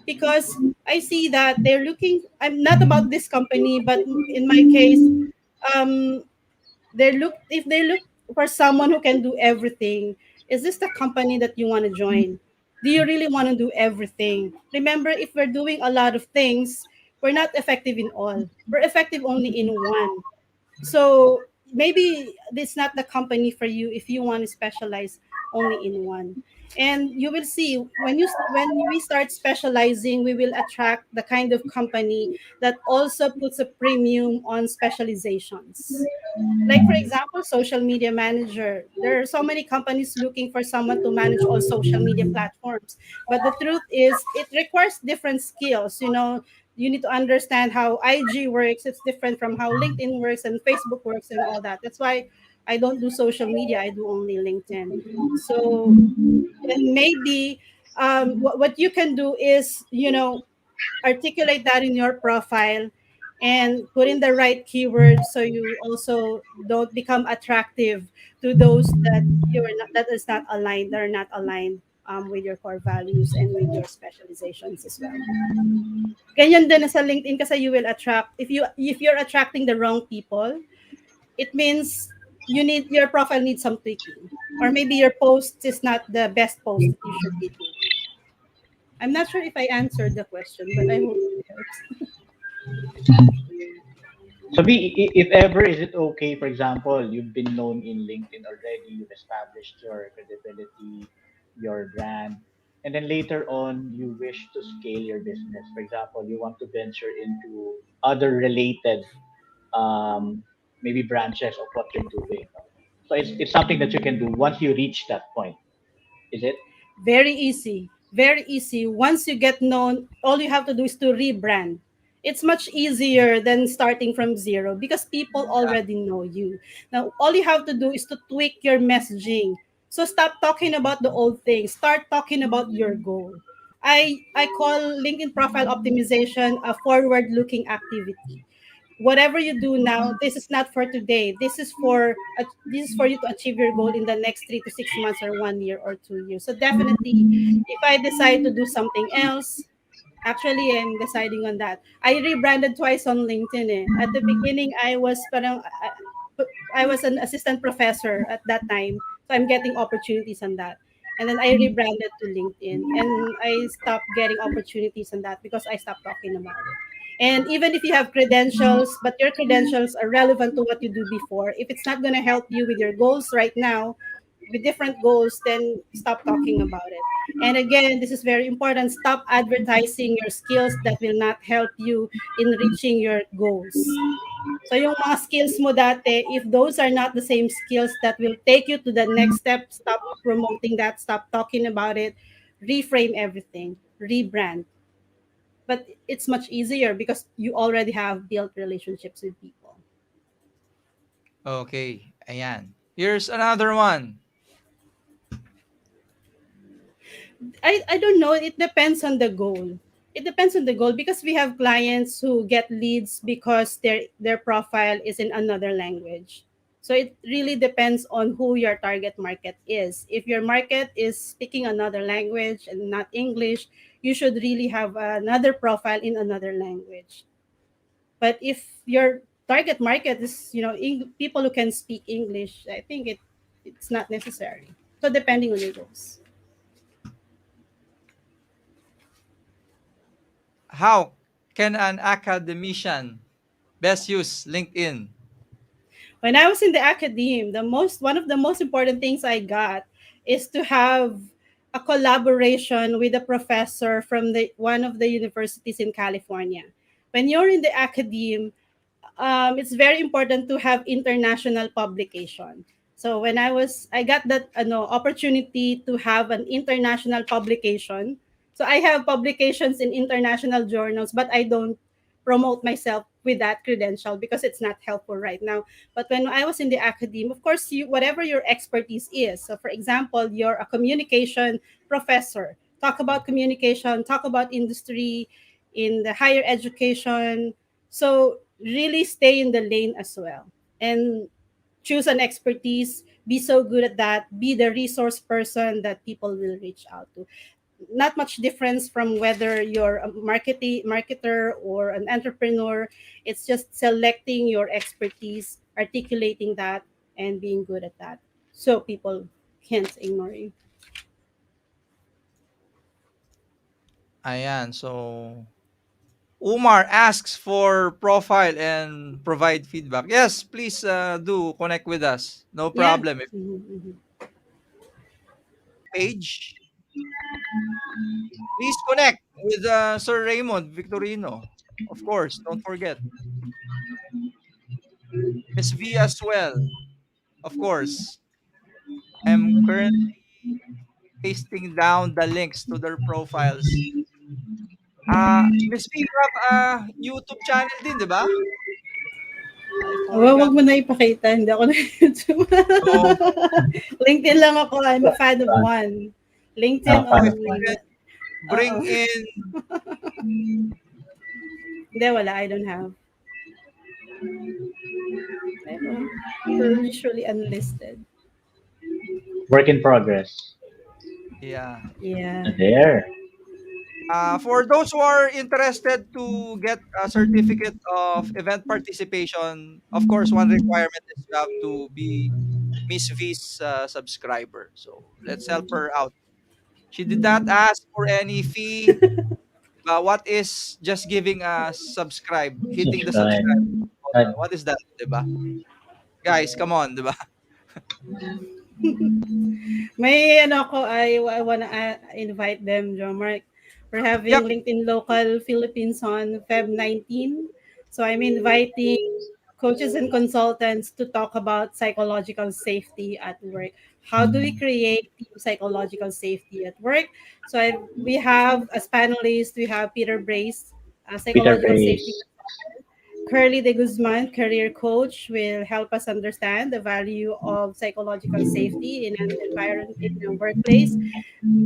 Because I see that they're looking, I'm not about this company, but in my case, um, if they look for someone who can do everything, is this the company that you want to join? Do you really want to do everything? Remember, if we're doing a lot of things, we're not effective in all, we're effective only in one. So maybe this not the company for you if you want to specialize only in one. And you will see when we start specializing, we will attract the kind of company that also puts a premium on specializations. Like for example, social media manager, there are so many companies looking for someone to manage all social media platforms, but the truth is it requires different skills. You need to understand how IG works, it's different from how LinkedIn works and Facebook works and all that. That's why I don't do social media, I do only LinkedIn. So and maybe what you can do is articulate that in your profile and put in the right keywords so you also don't become attractive to those that is not aligned, that are not aligned with your core values and with your specializations as well. Ganyan din sa LinkedIn kasi you will attract, if you're attracting the wrong people, it means your profile needs some tweaking, or maybe your post is not the best post that you should be doing. I'm not sure if I answered the question, but I hope it helps. So, if ever, is it okay, for example, you've been known in LinkedIn already, you've established your credibility, your brand, and then later on, you wish to scale your business. For example, you want to venture into other related, um, maybe branches of what you're doing. So, it's something that you can do once you reach that point, is it? Very easy. Very easy. Once you get known, all you have to do is to rebrand. It's much easier than starting from zero because people already know you. Now, all you have to do is to tweak your messaging. So stop talking about the old things. Start talking about your goal. I call LinkedIn profile optimization a forward-looking activity. Whatever you do now, this is not for today. This is for you to achieve your goal in the next 3 to 6 months or 1 year or 2 years. So definitely, if I decide to do something else, actually I'm deciding on that. I rebranded twice on LinkedIn. At the beginning, I was an assistant professor at that time, so I'm getting opportunities on that. And then I rebranded to LinkedIn, and I stopped getting opportunities on that because I stopped talking about it. And even if you have credentials, but your credentials are relevant to what you do before, if it's not going to help you with your goals right now, with different goals, then stop talking about it. And again, this is very important. Stop advertising your skills that will not help you in reaching your goals. So yung mga skills mo dati, if those are not the same skills that will take you to the next step, stop promoting that, stop talking about it, reframe everything, rebrand. But it's much easier because you already have built relationships with people. Okay, ayan. Here's another one. I don't know. It depends on the goal. It depends on the goal because we have clients who get leads because their profile is in another language. So it really depends on who your target market is. If your market is speaking another language and not English, you should really have another profile in another language. But if your target market is, people who can speak English, I think it's not necessary. So depending on your goals. How can an academician best use LinkedIn? When I was in the academe, the most one of the most important things I got is to have a collaboration with a professor from the one of the universities in California. When you're in the academe, it's very important to have international publication. So when I got that opportunity to have an international publication. So I have publications in international journals, but I don't promote myself with that credential because it's not helpful right now. But when I was in the academe, of course, you whatever your expertise is. So for example, you're a communication professor. Talk about communication, talk about industry in the higher education. So really stay in the lane as well and choose an expertise, be so good at that, be the resource person that people will reach out to. Not much difference from whether you're a marketer or an entrepreneur. It's just selecting your expertise, articulating that, and being good at that so people can't ignore you. Ayan, so Umar asks for profile and provide feedback. Yes, please do connect with us. No Yeah. problem. If page, please connect with Sir Raymond Victorino. Of course, don't forget. Miss V as well. Of course. I'm currently pasting down the links to their profiles. Miss V, you have a YouTube channel din, di ba? I Wag forgot. mo na ipakita, hindi ako na YouTube. So, LinkedIn lang ako, I'm a fan of one. LinkedIn so if you only. can Oo. bring in, Hindi, wala, I don't have. Meron. They're usually unlisted. Work in progress. yeah. Yeah. There. For those who are interested to get a certificate of event participation, of course, one requirement is you have to be Miss V's subscriber. So let's help her out. She did not ask for any fee. What is just giving a subscribe, hitting the Subscribe. subscribe Uh, button? What is that, diba? Guys, come on, diba? May ano ako, I wanna invite them, John Mark. We're Yep. having LinkedIn Local Philippines on Feb 19. So I'm inviting coaches and consultants to talk about psychological safety at work. How do we create team psychological safety at work? So we have as panelists, we have Peter Brace, a Peter psychological safety. Brace. Curly de Guzman, career coach, will help us understand the value of psychological safety in an environment in a workplace.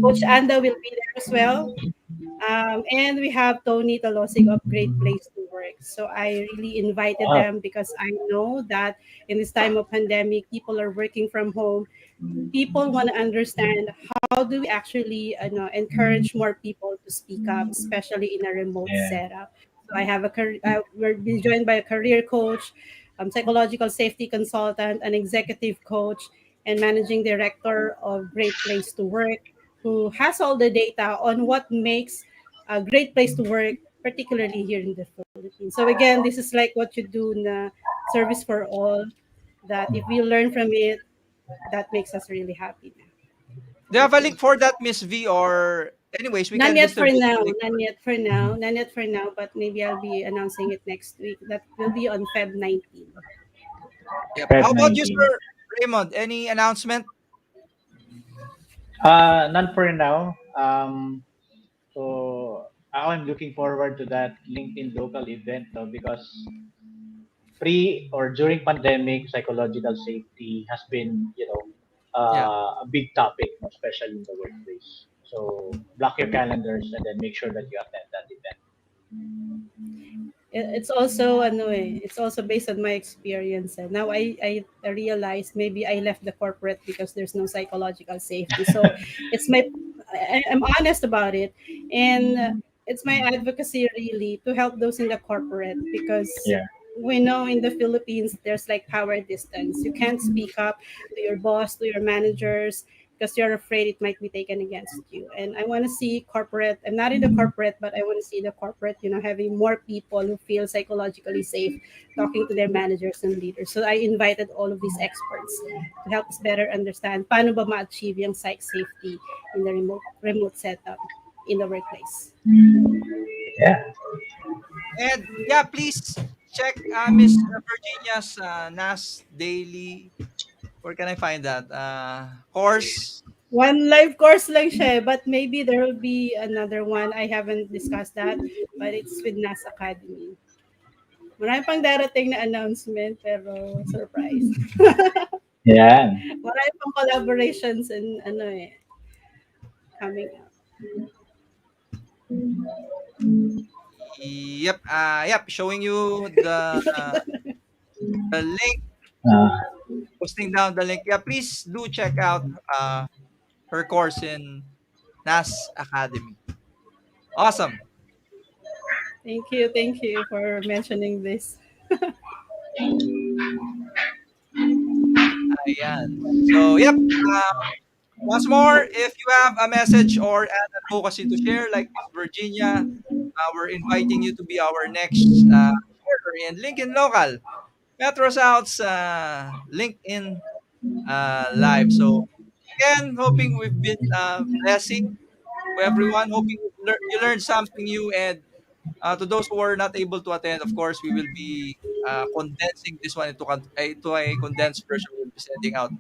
Coach Anda will be there as well. And we have Tony Talosig of Great Place to Work. So I really invited Wow. them because I know that in this time of pandemic, people are working from home. People want to understand how do we actually encourage more people to speak up, especially in a remote Yeah. setup. So I have we're being joined by a career coach, psychological safety consultant, an executive coach, and managing director of Great Place to Work, who has all the data on what makes a great place to work, particularly here in the Philippines. So again, this is like what you do in service for all. That if we learn from it, that makes us really happy na. Do you have Thank a you. link for that, Miss V? Or anyways, we None can yet for distribute now. the link. None yet for now. None yet for now. But maybe I'll be announcing it next week. That will be on Feb 19. Yep. Feb How about you, 19. Sir Raymond? Any announcement? None for now. So I'm looking forward to that LinkedIn local event though, because pre or during pandemic, psychological safety has been, Yeah. a big topic, especially in the workplace. So block your calendars and then make sure that you attend that event. It's also ano it's also based on my experience. Now I realize maybe I left the corporate because there's no psychological safety. So it's my I'm honest about it, and it's my advocacy really to help those in the corporate because Yeah. we know in the Philippines there's like power distance. You can't speak up to your boss, to your managers, because you're afraid it might be taken against you. And I want to see corporate. I'm not in the corporate, but I want to see the corporate, having more people who feel psychologically safe talking to their managers and leaders. So I invited all of these experts to help us better understand paano ba ma-achieve yung psych safety in the remote setup in the workplace. Yeah. And yeah, please check Miss Virginia's NAS Daily. Where can I find that? Course. One live course lang siya, but maybe there will be another one. I haven't discussed that, but it's with NAS Academy. Marami pang darating na announcement, pero surprise. Yeah. Marami pang collaborations and coming up. Yep. Yep. Showing you the link. Uh, Posting down the link. Yeah, please do check out her course in NAS Academy. Awesome. Thank you for mentioning this. Ayan. So, yep. Once more, if you have a message or an advocacy to share, like Miss Virginia, we're inviting you to be our next sharer in LinkedIn Local, Metro South's LinkedIn Live. So, again, hoping we've been blessing to everyone. Hoping you learned something new. And to those who are not able to attend, of course, we will be condensing this one into a condensed version. We'll be sending out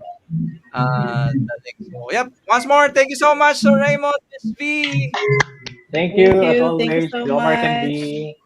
the link. So, yep. Once more, thank you so much, Sir Raymond, Miss V. Thank Thank you, as you. Thank you always, so Jomar can much. be.